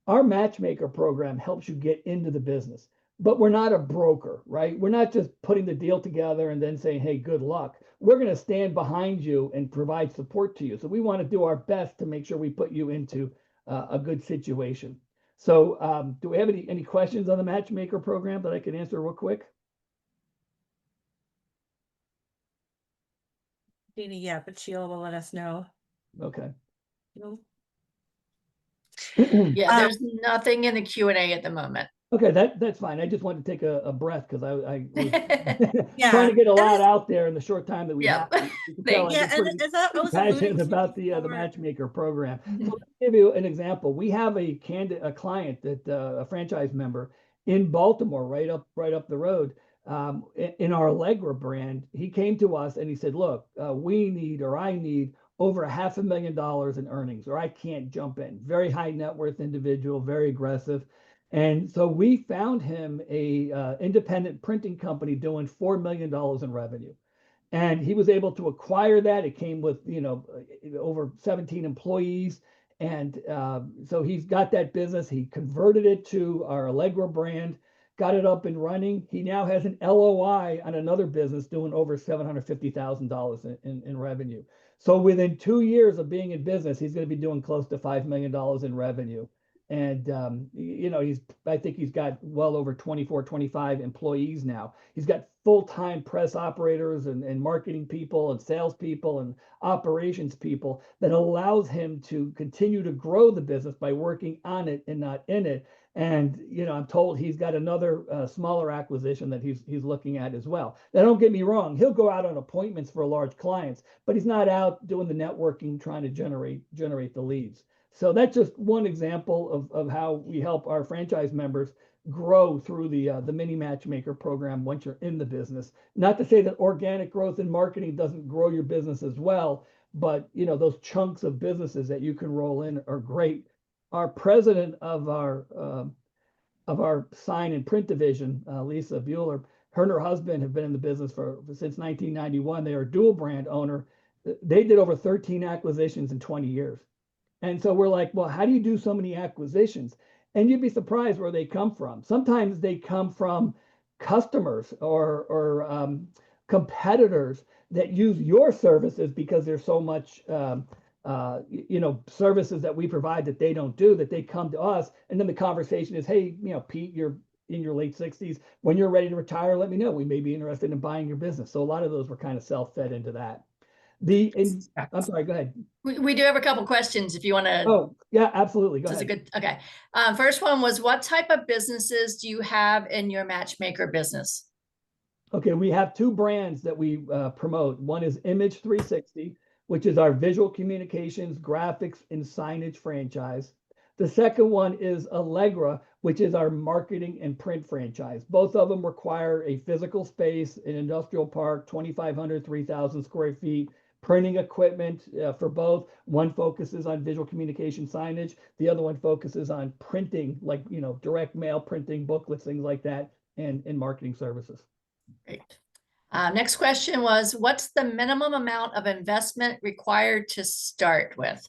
Our matchmaker program helps you get into the business, but we're not a broker, right? We're not just putting the deal together and then saying, hey, good luck. We're going to stand behind you and provide support to you. So we want to do our best to make sure we put you into a good situation. So do we have any questions on the matchmaker program that I can answer real quick? Dina, yeah, but she'll let us know. Okay. Yeah, there's nothing in the Q&A at the moment. Okay, that's fine. I just wanted to take a breath because I was Yeah. trying to get a lot out there in the short time that we Yeah. have. You can tell I've Yeah, been and pretty as I was passionate alluding to about the before, matchmaker program. Mhm. So let me give you an example. We have a client that a franchise member in Baltimore, right up the road, in our Allegra brand. He came to us and he said, "Look, I need over $500,000 in earnings, or I can't jump in." Very high net worth individual, very aggressive. And so we found him a independent printing company doing $4 million in revenue. And he was able to acquire that. It came with, over 17 employees. And so he's got that business. He converted it to our Allegra brand, got it up and running. He now has an LOI on another business doing over $750,000 in revenue. So within 2 years of being in business, he's going to be doing close to $5 million in revenue. And, I think he's got well over 24, 25 employees now. He's got full-time press operators and marketing people and salespeople and operations people that allows him to continue to grow the business by working on it and not in it. And, I'm told he's got another smaller acquisition that he's looking at as well. Now, don't get me wrong. He'll go out on appointments for large clients, but he's not out doing the networking, trying to generate the leads. So that's just one example of how we help our franchise members grow through the mini matchmaker program once you're in the business. Not to say that organic growth in marketing doesn't grow your business as well, but those chunks of businesses that you can roll in are great. Our president of our sign and print division, Lisa Bueller, her and her husband have been in the business since 1991. They are dual brand owner. They did over 13 acquisitions in 20 years. And so we're like, well, how do you do so many acquisitions? And you'd be surprised where they come from. Sometimes they come from customers or competitors that use your services because there's so much, services that we provide that they don't do, that they come to us. And then the conversation is, hey, Pete, you're in your late 60s. When you're ready to retire, let me know. We may be interested in buying your business. So a lot of those were kind of self-fed into that. I'm sorry, go ahead. We do have a couple questions if you want to. Oh, yeah, absolutely. Go This is a ahead. good, okay. First one was, what type of businesses do you have in your matchmaker business? Okay, we have two brands that we promote. One is Image 360, which is our visual communications, graphics, and signage franchise. The second one is Allegra, which is our marketing and print franchise. Both of them require a physical space, an industrial park, 2,500, 3,000 square feet, printing equipment for both. One focuses on visual communication signage. The other one focuses on printing, like, direct mail printing, booklets, things like that, and marketing services. Great. Next question was, what's the minimum amount of investment required to start with?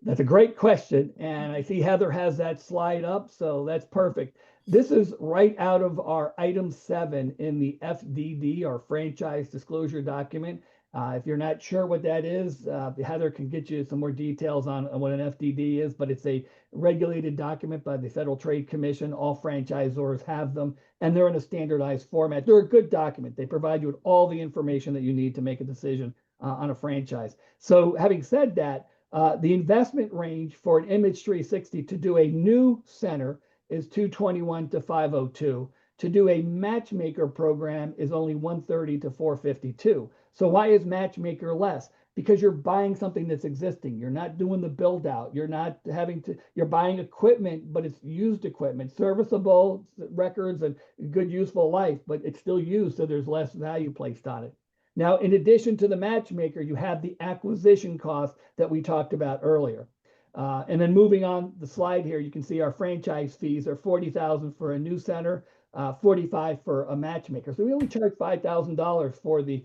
That's a great question. And I see Heather has that slide up, so that's perfect. This is right out of our item 7 in the FDD, our franchise disclosure document. If you're not sure what that is, Heather can get you some more details on what an FDD is, but it's a regulated document by the Federal Trade Commission. All franchisors have them, and they're in a standardized format. They're a good document. They provide you with all the information that you need to make a decision on a franchise. So having said that, the investment range for an Image 360 to do a new center is $221 to $502. To do a matchmaker program is only $130 to $452. So why is matchmaker less? because you're buying something that's existing. You're not doing the build out. You're not having to, you're buying equipment, but it's used equipment, serviceable records and good useful life, but it's still used. So there's less value placed on it. Now, in addition to the matchmaker, you have the acquisition cost that we talked about earlier. And then moving on the slide here, you can see our franchise fees are $40,000 for a new center, $45,000 for a matchmaker. So we only charge $5,000 for the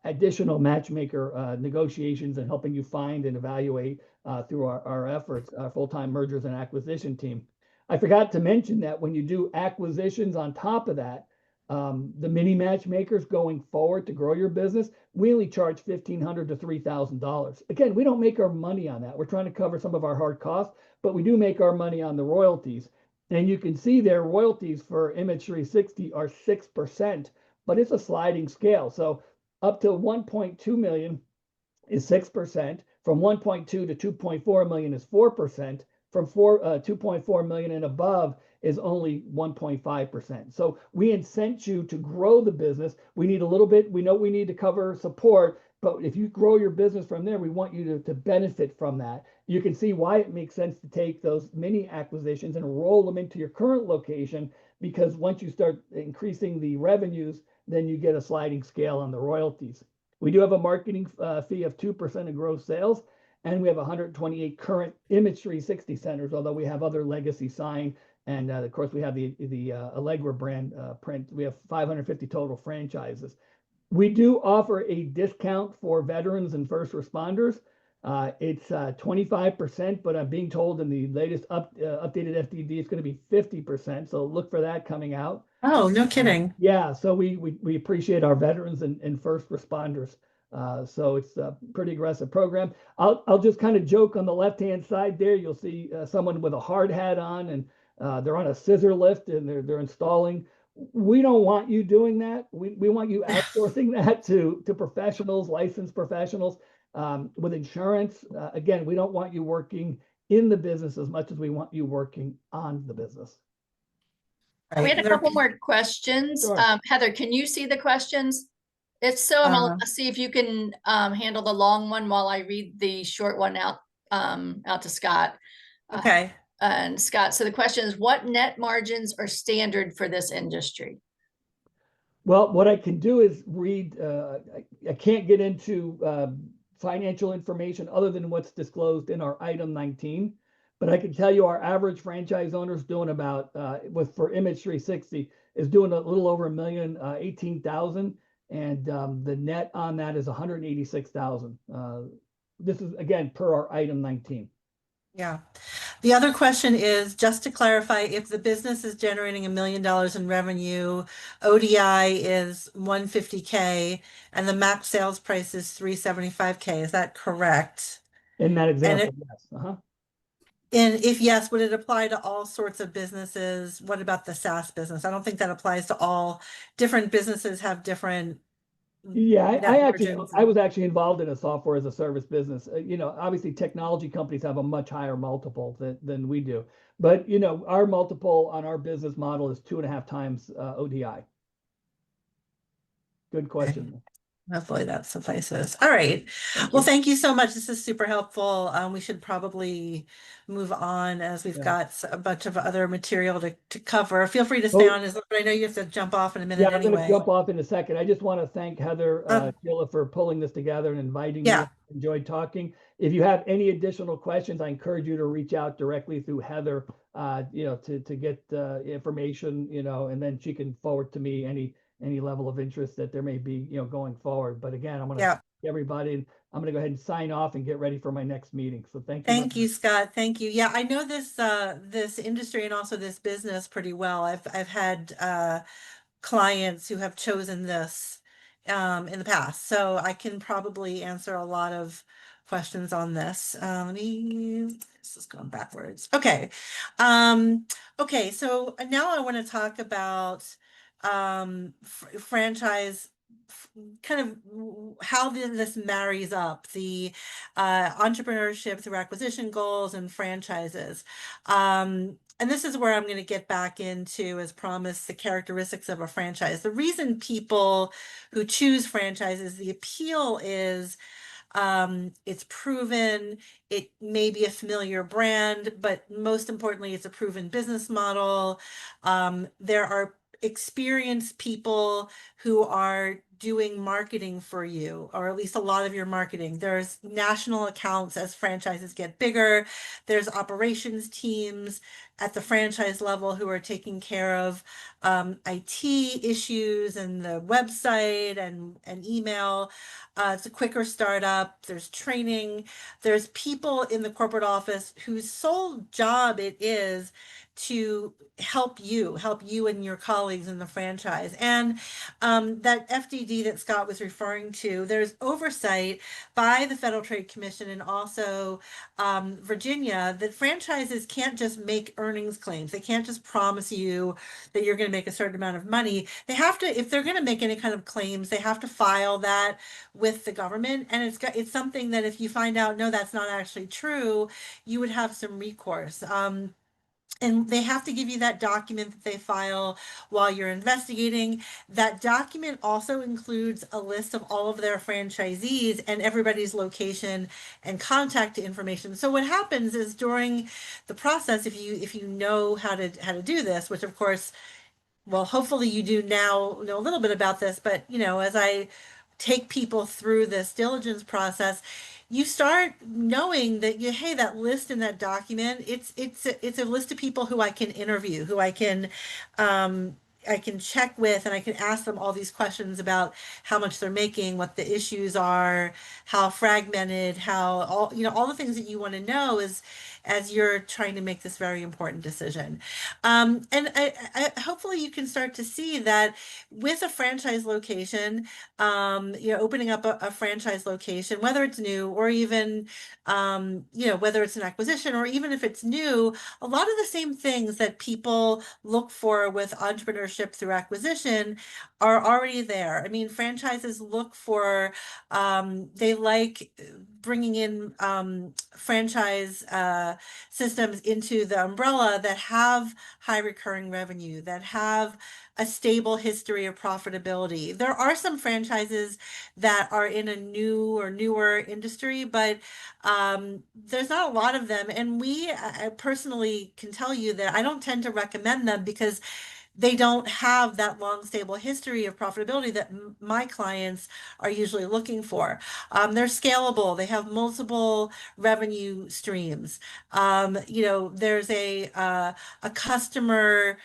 additional matchmaker negotiations and helping you find and evaluate through our efforts, our full-time mergers and acquisition team. I forgot to mention that when you do acquisitions on top of that, the mini matchmakers going forward to grow your business, we only charge $1,500 to $3,000. Again, we don't make our money on that. We're trying to cover some of our hard costs, but we do make our money on the royalties. And you can see their royalties for Image 360 are 6%, but it's a sliding scale. So up to 1.2 million is 6%. From 1.2 to 2.4 million is 4%. From 2.4 million and above is only 1.5%. So we incent you to grow the business. We need a little bit, we know we need to cover support, but if you grow your business from there, we want you to benefit from that. You can see why it makes sense to take those mini acquisitions and roll them into your current location, because once you start increasing the revenues, then you get a sliding scale on the royalties. We do have a marketing fee of 2% of gross sales, and we have 128 current Image 360 centers, although we have other legacy sign. And of course, we have the Allegra brand print. We have 550 total franchises. We do offer a discount for veterans and first responders. It's 25%, but I'm being told in the latest updated FDD, it's going to be 50%. So look for that coming out. Oh, no kidding. Yeah, so we appreciate our veterans and first responders. So it's a pretty aggressive program. I'll just kind of joke on the left-hand side there. You'll see someone with a hard hat on, and they're on a scissor lift and they're installing. We don't want you doing that. We want you outsourcing that to professionals, licensed professionals with insurance. Again, we don't want you working in the business as much as we want you working on the business. We had a couple more questions. Sure. Heather, can you see the questions? If so, I'll see if you can handle the long one while I read the short one out to Scott. Okay. And Scott, so the question is, what net margins are standard for this industry? Well, what I can do is read, I can't get into financial information other than what's disclosed in our item 19, but I can tell you our average franchise owner is doing about, for Image 360, is doing a little over $1 million, 18,000. And the net on that is 186,000. This is, again, per our item 19. Yeah. The other question is, just to clarify, if the business is generating $1 million in revenue, ODI is 150K, and the max sales price is 375K. Is that correct? In that example, yes. And if yes, would it apply to all sorts of businesses? What about the SaaS business? I don't think that applies to all. Different businesses have different. Yeah, I was actually involved in a software as a service business. Obviously technology companies have a much higher multiple than we do. But, our multiple on our business model is 2.5 times ODI. Good question. Okay. Hopefully that suffices. All right. Well, thank you so much. This is super helpful. We should probably move on as we've got a bunch of other material to cover. Feel free to stay on, but I know you have to jump off in a minute anyway. I'm going to jump off in a second. I just want to thank Heather, Sheila, for pulling this together and inviting me. Enjoyed talking. If you have any additional questions, I encourage you to reach out directly through Heather, to get information, and then she can forward to me any level of interest that there may be, going forward. But again, I'm going to thank everybody, and I'm going to go ahead and sign off and get ready for my next meeting. So thank you. Thank you, Scott. Thank you. Yeah, I know this industry and also this business pretty well. I've had clients who have chosen this in the past, so I can probably answer a lot of questions on this. This is going backwards. Okay. Okay. So now I want to talk about franchise, kind of how this marries up the entrepreneurship through acquisition goals and franchises. And this is where I'm going to get back into, as promised, the characteristics of a franchise. The reason people who choose franchises, the appeal is It's proven. It may be a familiar brand, but most importantly, it's a proven business model. There are experienced people who are doing marketing for you, or at least a lot of your marketing. There's national accounts as franchises get bigger. There's operations teams at the franchise level who are taking care of IT issues and the website and email. It's a quicker startup. There's training. There's people in the corporate office whose sole job it is to help you and your colleagues in the franchise. And that FDD that Scott was referring to, there's oversight by the Federal Trade Commission and also Virginia that franchises can't just make earnings claims. They can't just promise you that you're going to make a certain amount of money. They have to, if they're going to make any kind of claims, they have to file that with the government. And it's something that if you find out, no, that's not actually true, you would have some recourse. And they have to give you that document that they file while you're investigating. That document also includes a list of all of their franchisees and everybody's location and contact information. So what happens is during the process, if you know how to do this, which of course, well, hopefully you do now know a little bit about this, but as I take people through this diligence process, you start knowing that hey, that list in that document, it's a list of people who I can interview, who I can check with, and I can ask them all these questions about how much they're making, what the issues are, how fragmented, how all the things that you want to know as you're trying to make this very important decision. And I hopefully you can start to see that with a franchise location, opening up a franchise location, whether it's new or even, whether it's an acquisition or even if it's new, a lot of the same things that people look for with entrepreneurship through acquisition are already there. I mean, franchises look for, they like bringing in franchise systems into the umbrella that have high recurring revenue, that have a stable history of profitability. There are some franchises that are in a new or newer industry, but there's not a lot of them. And I personally can tell you that I don't tend to recommend them because they don't have that long, stable history of profitability that my clients are usually looking for. They're scalable. They have multiple revenue streams. There's a customer.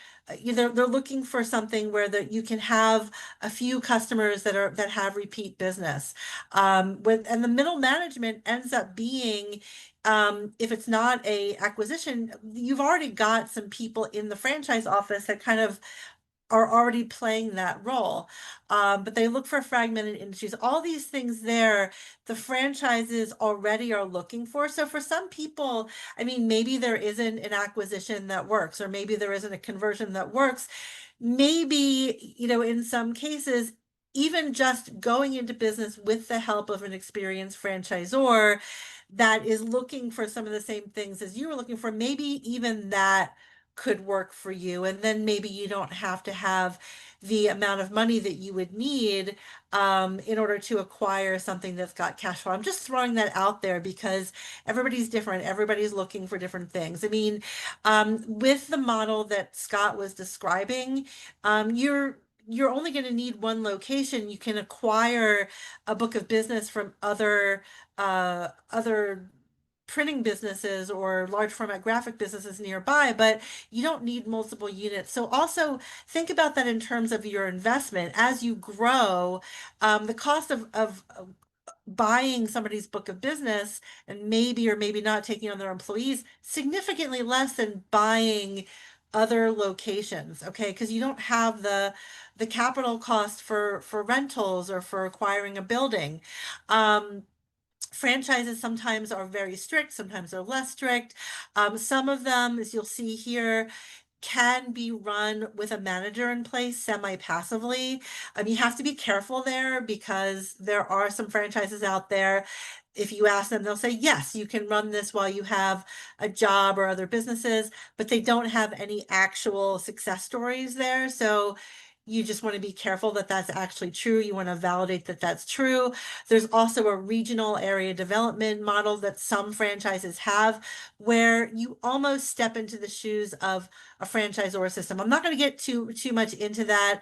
They're looking for something where you can have a few customers that have repeat business. And the middle management ends up being, if it's not a acquisition, you've already got some people in the franchise office that kind of are already playing that role. But they look for fragmented industries, all these things there, the franchises already are looking for. So for some people, I mean, maybe there isn't an acquisition that works, or maybe there isn't a conversion that works. Maybe, in some cases, even just going into business with the help of an experienced franchisor that is looking for some of the same things as you were looking for, maybe even that could work for you. And then maybe you don't have to have the amount of money that you would need in order to acquire something that's got cash flow. I'm just throwing that out there because everybody's different. Everybody's looking for different things. I mean, with the model that Scott was describing, you're only going to need one location. You can acquire a book of business from other printing businesses or large format graphic businesses nearby, but you don't need multiple units. So also think about that in terms of your investment as you grow. The cost of buying somebody's book of business and maybe or maybe not taking on their employees significantly less than buying other locations, okay? Because you don't have the capital cost for rentals or for acquiring a building. Franchises sometimes are very strict, sometimes they're less strict. Some of them, as you'll see here, can be run with a manager in place semi-passively. You have to be careful there because there are some franchises out there. If you ask them, they'll say, yes, you can run this while you have a job or other businesses, but they don't have any actual success stories there. So you just want to be careful that that's actually true. You want to validate that that's true. There's also a regional area development model that some franchises have, where you almost step into the shoes of a franchisor system. I'm not going to get too much into that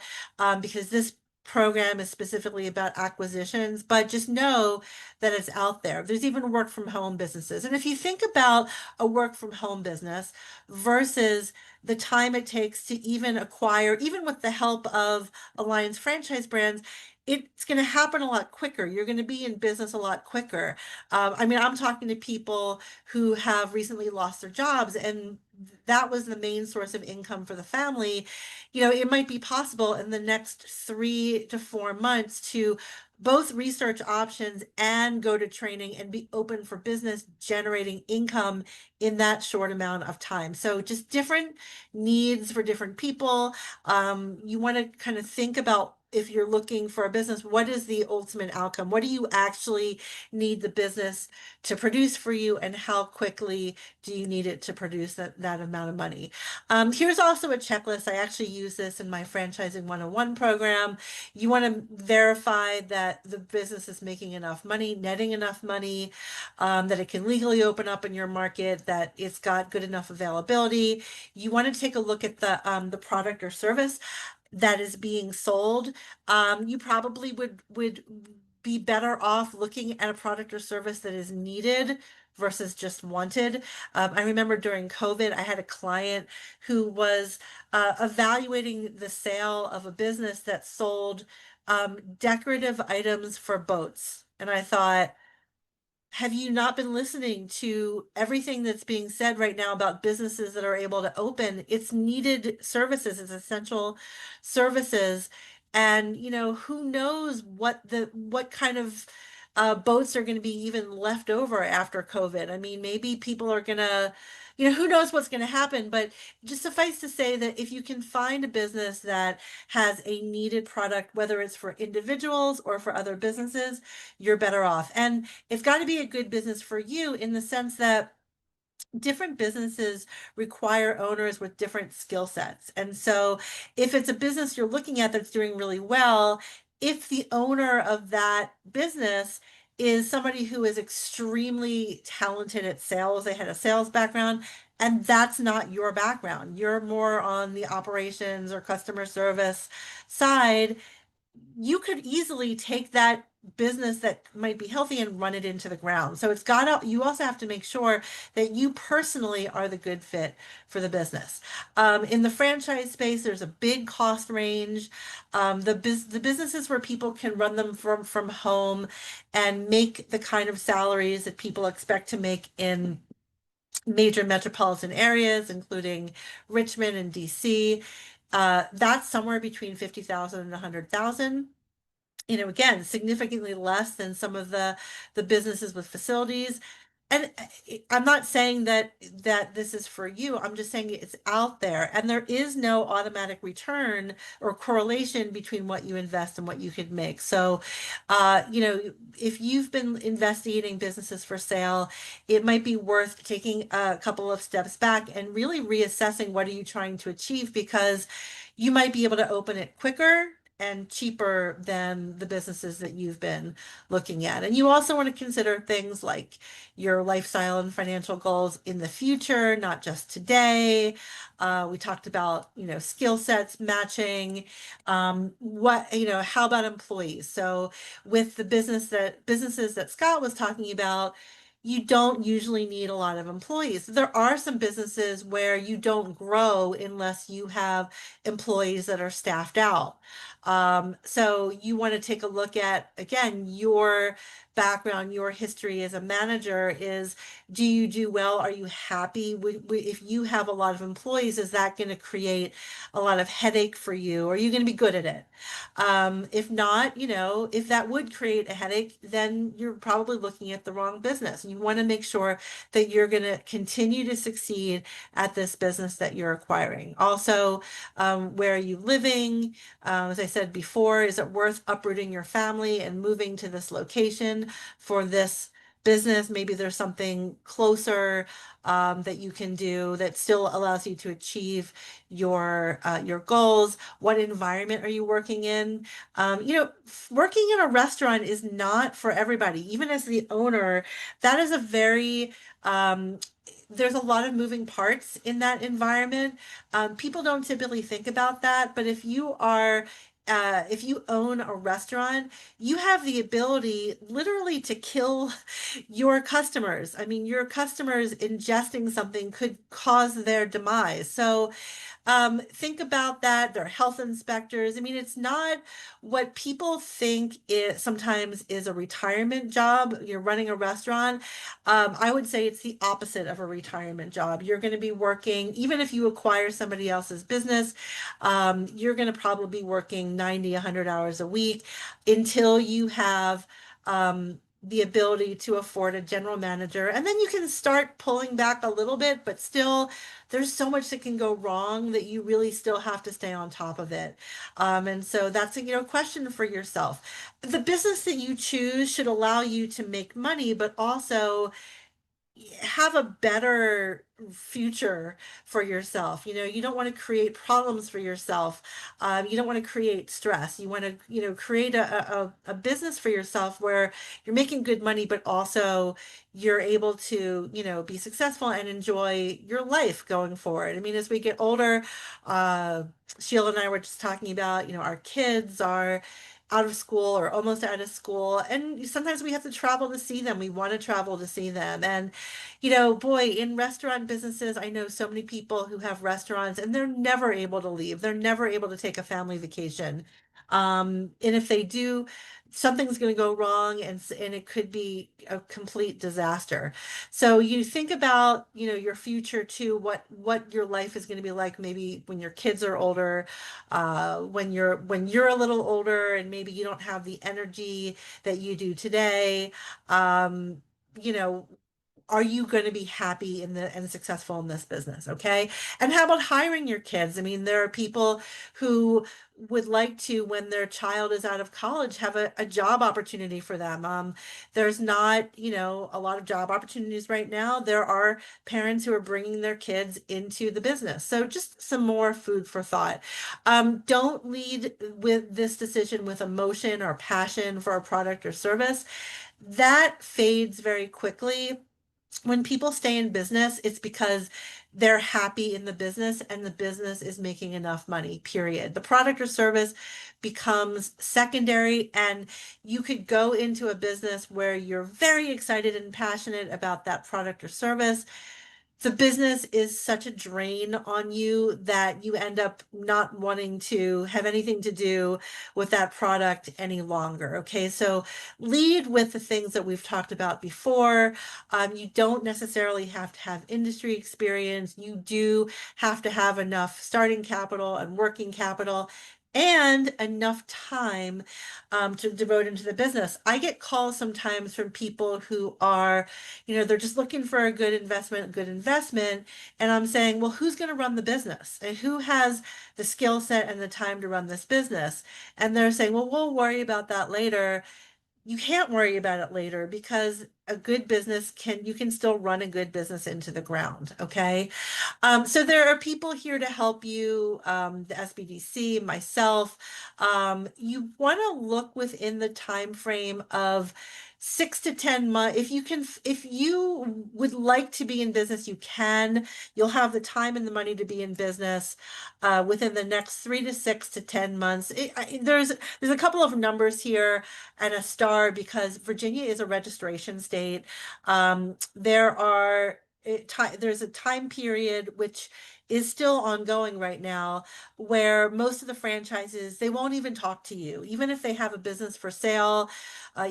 because this program is specifically about acquisitions, but just know that it's out there. There's even work from home businesses. And if you think about a work from home business versus the time it takes to even acquire, even with the help of Alliance franchise brands, it's going to happen a lot quicker. You're going to be in business a lot quicker. I mean, I'm talking to people who have recently lost their jobs, and that was the main source of income for the family. You know, it might be possible in the next 3 to 4 months to both research options and go to training and be open for business, generating income in that short amount of time. So just different needs for different people. You want to kind of think about, if you're looking for a business, what is the ultimate outcome? What do you actually need the business to produce for you, and how quickly do you need it to produce that amount of money? Here's also a checklist. I actually use this in my Franchising 101 program. You want to verify that the business is making enough money, netting enough money, that it can legally open up in your market, that it's got good enough availability. You want to take a look at the product or service that is being sold. You probably would be better off looking at a product or service that is needed versus just wanted. I remember during COVID, I had a client who was evaluating the sale of a business that sold decorative items for boats. And I thought, have you not been listening to everything that's being said right now about businesses that are able to open? It's needed services, it's essential services. And, you know, who knows what kind of boats are going to be even left over after COVID. I mean, maybe people are going to, you know, who knows what's going to happen, but just suffice to say that if you can find a business that has a needed product, whether it's for individuals or for other businesses, you're better off. And it's got to be a good business for you in the sense that different businesses require owners with different skill sets. And so if it's a business you're looking at that's doing really well, if the owner of that business is somebody who is extremely talented at sales, they had a sales background, and that's not your background, you're more on the operations or customer service side, you could easily take that business that might be healthy and run it into the ground. So you also have to make sure that you personally are the good fit for the business. In the franchise space, there's a big cost range. The businesses where people can run them from home and make the kind of salaries that people expect to make in major metropolitan areas, including Richmond and DC, that's somewhere between 50,000 and 100,000. You know, again, significantly less than some of the businesses with facilities. And I'm not saying that this is for you. I'm just saying it's out there, and there is no automatic return or correlation between what you invest and what you could make. So, you know, if you've been investigating businesses for sale, it might be worth taking a couple of steps back and really reassessing what are you trying to achieve, because you might be able to open it quicker and cheaper than the businesses that you've been looking at. And you also want to consider things like your lifestyle and financial goals in the future, not just today. We talked about, you know, skill sets matching. How about employees? So with the businesses that Scott was talking about, you don't usually need a lot of employees. There are some businesses where you don't grow unless you have employees that are staffed out. So you want to take a look at, again, your background, your history as a manager is, do you do well? Are you happy if you have a lot of employees, is that going to create a lot of headache for you? Are you going to be good at it? If not, you know, if that would create a headache, then you're probably looking at the wrong business. You want to make sure that you're going to continue to succeed at this business that you're acquiring. Also, where are you living? As I said before, is it worth uprooting your family and moving to this location for this business. Maybe there's something closer that you can do that still allows you to achieve your goals. What environment are you working in? Working in a restaurant is not for everybody. Even as the owner, that is a very there's a lot of moving parts in that environment. People don't typically think about that, but if you own a restaurant, you have the ability literally to kill your customers. I mean, your customers ingesting something could cause their demise. So think about that. They're health inspectors. I mean, it's not what people think it sometimes is a retirement job. You're running a restaurant. I would say it's the opposite of a retirement job. You're going to be working, even if you acquire somebody else's business, you're going to probably be working 90, 100 hours a week until you have the ability to afford a general manager. And then you can start pulling back a little bit, but still there's so much that can go wrong that you really still have to stay on top of it. And so that's a question for yourself. The business that you choose should allow you to make money, but also have a better future for yourself. You don't want to create problems for yourself. You don't want to create stress. You want to, create a business for yourself where you're making good money, but also you're able to, be successful and enjoy your life going forward. I mean, as we get older, Sheila and I were just talking about, our kids are out of school or almost out of school, and sometimes we have to travel to see them. We want to travel to see them. And boy, in restaurant businesses, I know so many people who have restaurants and they're never able to leave. They're never able to take a family vacation. And if they do, something's going to go wrong, and it could be a complete disaster. So you think about, your future too, what your life is going to be like, maybe when your kids are older, when you're a little older and maybe you don't have the energy that you do today. Are you going to be happy and successful in this business? Okay. And how about hiring your kids? I mean, there are people who would like to, when their child is out of college, have a job opportunity for them. There's not, a lot of job opportunities right now. There are parents who are bringing their kids into the business. So just some more food for thought. Don't lead with this decision with emotion or passion for a product or service. That fades very quickly. When people stay in business, it's because they're happy in the business and the business is making enough money, period. The product or service becomes secondary, and you could go into a business where you're very excited and passionate about that product or service. The business is such a drain on you that you end up not wanting to have anything to do with that product any longer. Okay, so lead with the things that we've talked about before. You don't necessarily have to have industry experience. You do have to have enough starting capital and working capital and enough time to devote into the business. I get calls sometimes from people who are, they're just looking for a good investment. And I'm saying, well, who's going to run the business and who has the skill set and the time to run this business? And they're saying, well, we'll worry about that later. You can't worry about it later because a good business you can still run a good business into the ground. Okay. So there are people here to help you, the SBDC, myself. You want to look within the time frame of 6 to 10 months. If you would like to be in business, you can. You'll have the time and the money to be in business within the next 3 to 6 to 10 months. There's a couple of numbers here and a star because Virginia is a registration state. There's a time period which is still ongoing right now where most of the franchises, they won't even talk to you. Even if they have a business for sale,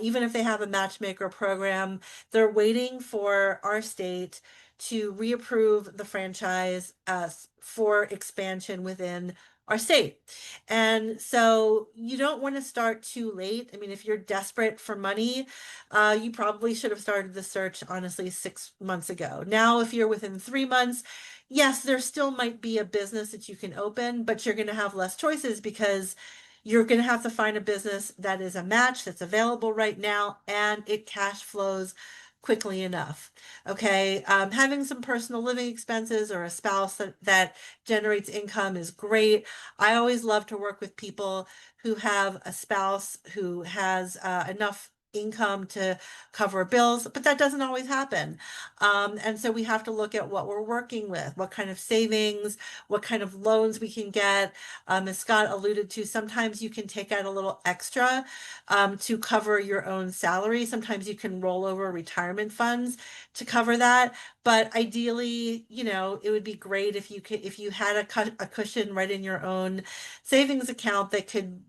even if they have a matchmaker program, they're waiting for our state to reapprove the franchise for expansion within our state. And so you don't want to start too late. I mean, if you're desperate for money, you probably should have started the search, honestly, 6 months ago. Now, if you're within 3 months, yes, there still might be a business that you can open, but you're going to have less choices because you're going to have to find a business that is a match that's available right now and it cash flows quickly enough. Okay. Having some personal living expenses or a spouse that generates income is great. I always love to work with people who have a spouse who has enough income to cover bills, but that doesn't always happen. And so we have to look at what we're working with, what kind of savings, what kind of loans we can get. As Scott alluded to, sometimes you can take out a little extra to cover your own salary. Sometimes you can roll over retirement funds to cover that. But ideally, you know, it would be great if you could, if you had a cushion right in your own savings account that could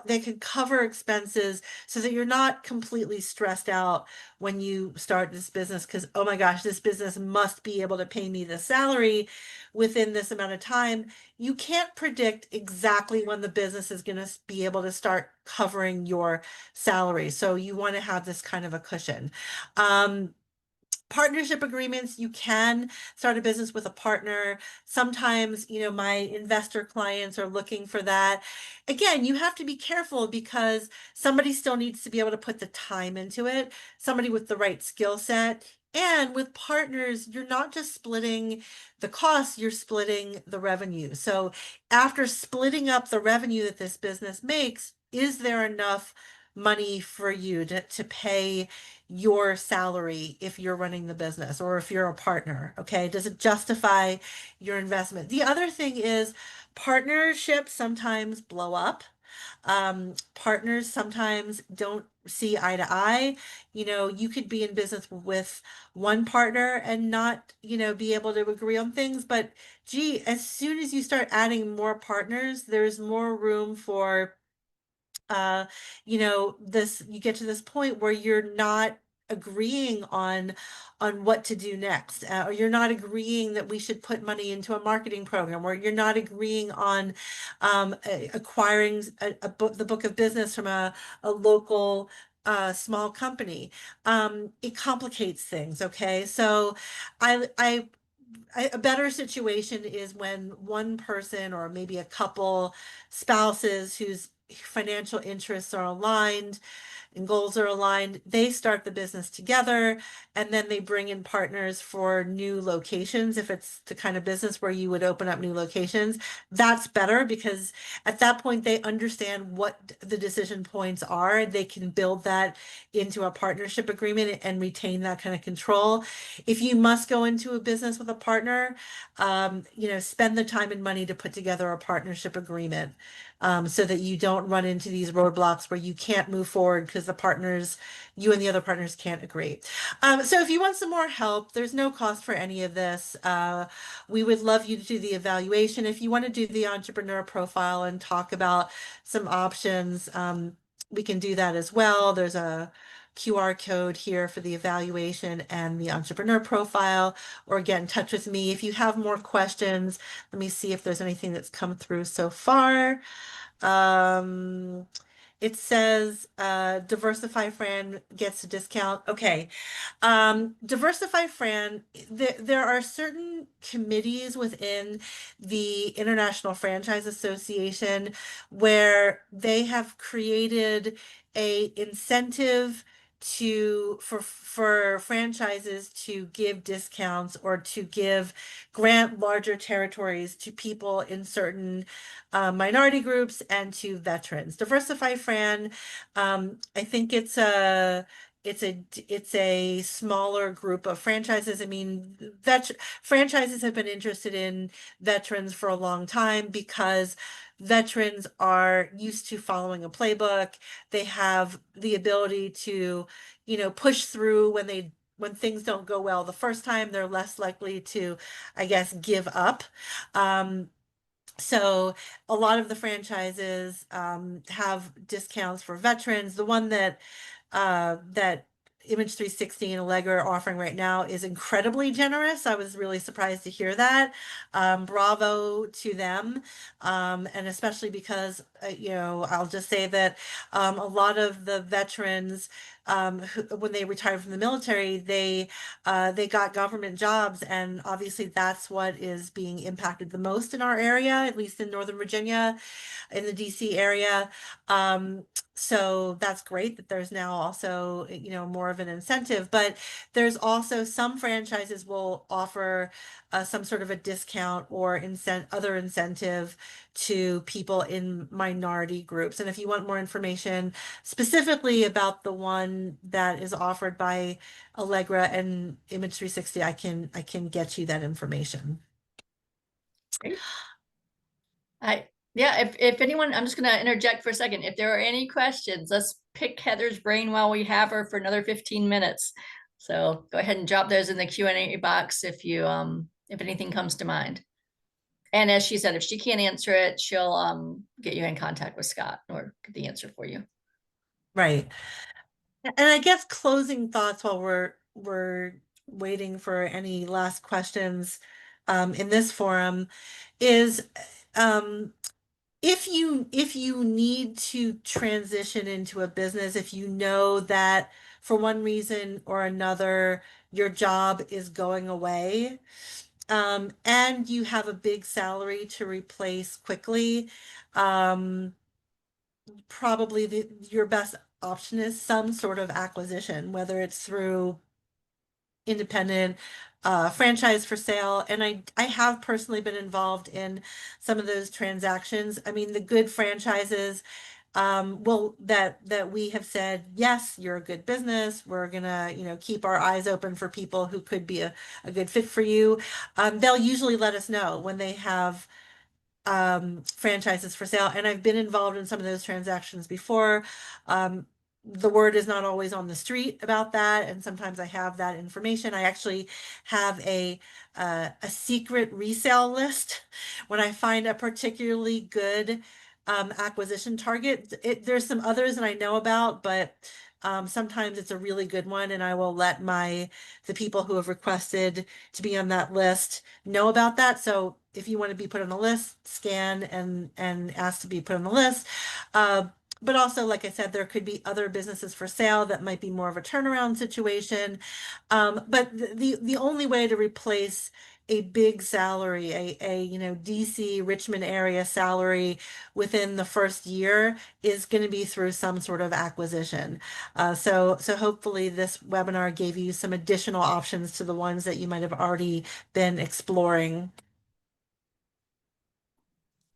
they could cover expenses so that you're not completely stressed out when you start this business because, oh my gosh, this business must be able to pay me the salary within this amount of time. You can't predict exactly when the business is going to be able to start covering your salary. So you want to have this kind of a cushion. Partnership agreements, you can start a business with a partner. Sometimes, you know, my investor clients are looking for that. Again, you have to be careful because somebody still needs to be able to put the time into it, somebody with the right skill set. And with partners, you're not just splitting the costs, you're splitting the revenue. So after splitting up the revenue that this business makes, is there enough money for you to pay your salary if you're running the business or if you're a partner? Okay, does it justify your investment? The other thing is partnerships sometimes blow up. Partners sometimes don't see eye to eye. You know, you could be in business with one partner and not, you know, be able to agree on things. But gee, as soon as you start adding more partners, there's more room for you know, this, you get to this point where you're not agreeing on what to do next, or you're not agreeing that we should put money into a marketing program, or you're not agreeing on acquiring the book of business from a local small company. It complicates things. Okay, so a better situation is when one person or maybe a couple spouses whose financial interests are aligned and goals are aligned, they start the business together and then they bring in partners for new locations. If it's the kind of business where you would open up new locations, that's better because at that point they understand what the decision points are. They can build that into a partnership agreement and retain that kind of control. If you must go into a business with a partner, you know, spend the time and money to put together a partnership agreement so that you don't run into these roadblocks where you can't move forward because the partners, you and the other partners can't agree. So if you want some more help, there's no cost for any of this. We would love you to do the evaluation. If you want to do the entrepreneur profile and talk about some options, we can do that as well. There's a QR code here for the evaluation and the entrepreneur profile, or get in touch with me. If you have more questions, let me see if there's anything that's come through so far. It says Diversify Fran gets a discount. Okay. Diversify Fran, there are certain committees within the International Franchise Association where they have created a incentive for franchises to give discounts or to grant larger territories to people in certain minority groups and to veterans. Diversify Fran, I think it's a smaller group of franchises. I mean, franchises have been interested in veterans for a long time because veterans are used to following a playbook. They have the ability to, you know, push through when things don't go well the first time. They're less likely to, I guess, give up. So a lot of the franchises have discounts for veterans. The one that Image 360 and Allegra are offering right now is incredibly generous. I was really surprised to hear that. Bravo to them. And especially because, you know, I'll just say that a lot of the veterans when they retired from the military, they got government jobs, and obviously that's what is being impacted the most in our area, at least in Northern Virginia, in the DC area. So that's great that there's now also, you know, more of an incentive, but there's also some franchises will offer some sort of a discount or other incentive to people in minority groups. And if you want more information specifically about the one that is offered by Allegra and Image 360, I can get you that information. Great. Yeah, if anyone, I'm just going to interject for a second. If there are any questions, let's pick Heather's brain while we have her for another 15 minutes. So go ahead and drop those in the Q&A box if you if anything comes to mind. And as she said, if she can't answer it, she'll get you in contact with Scott or get the answer for you. Right. And I guess closing thoughts while we're waiting for any last questions in this forum is if you need to transition into a business, if you know that for one reason or another your job is going away, and you have a big salary to replace quickly, probably your best option is some sort of acquisition, whether it's through independent franchise for sale. And I have personally been involved in some of those transactions. I mean, the good franchises that we have said, yes, you're a good business. We're gonna, you know, keep our eyes open for people who could be a good fit for you. They'll usually let us know when they have franchises for sale, and I've been involved in some of those transactions before. The word is not always on the street about that, and sometimes I have that information. I actually have a secret resale list when I find a particularly good acquisition target. There's some others that I know about, but sometimes it's a really good one, and I will let the people who have requested to be on that list know about that. So if you want to be put on the list, scan and ask to be put on the list. But also, like I said, there could be other businesses for sale that might be more of a turnaround situation. But the only way to replace a big salary, a you know, DC, Richmond area salary within the first year is going to be through some sort of acquisition. So hopefully this webinar gave you some additional options to the ones that you might have already been exploring.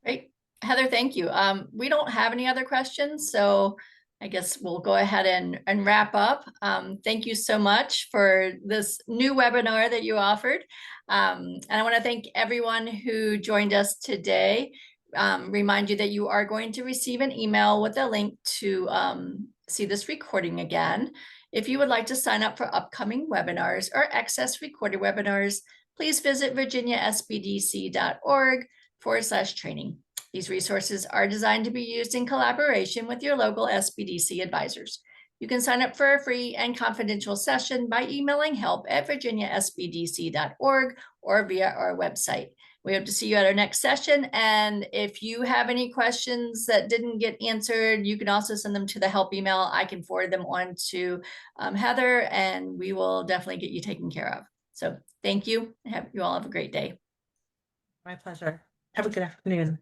Great. Heather, thank you. We don't have any other questions, so I guess we'll go ahead and wrap up. Thank you so much for this new webinar that you offered. And I want to thank everyone who joined us today. Remind you that you are going to receive an email with a link to see this recording again. If you would like to sign up for upcoming webinars or access recorded webinars, please visit virginiasbdc.org/training. These resources are designed to be used in collaboration with your local SBDC advisors. You can sign up for a free and confidential session by emailing help@virginiasbdc.org or via our website. We hope to see you at our next session. And if you have any questions that didn't get answered, you can also send them to the help email. I can forward them on to Heather, and we will definitely get you taken care of. So thank you. You all have a great day. My pleasure. Have a good afternoon.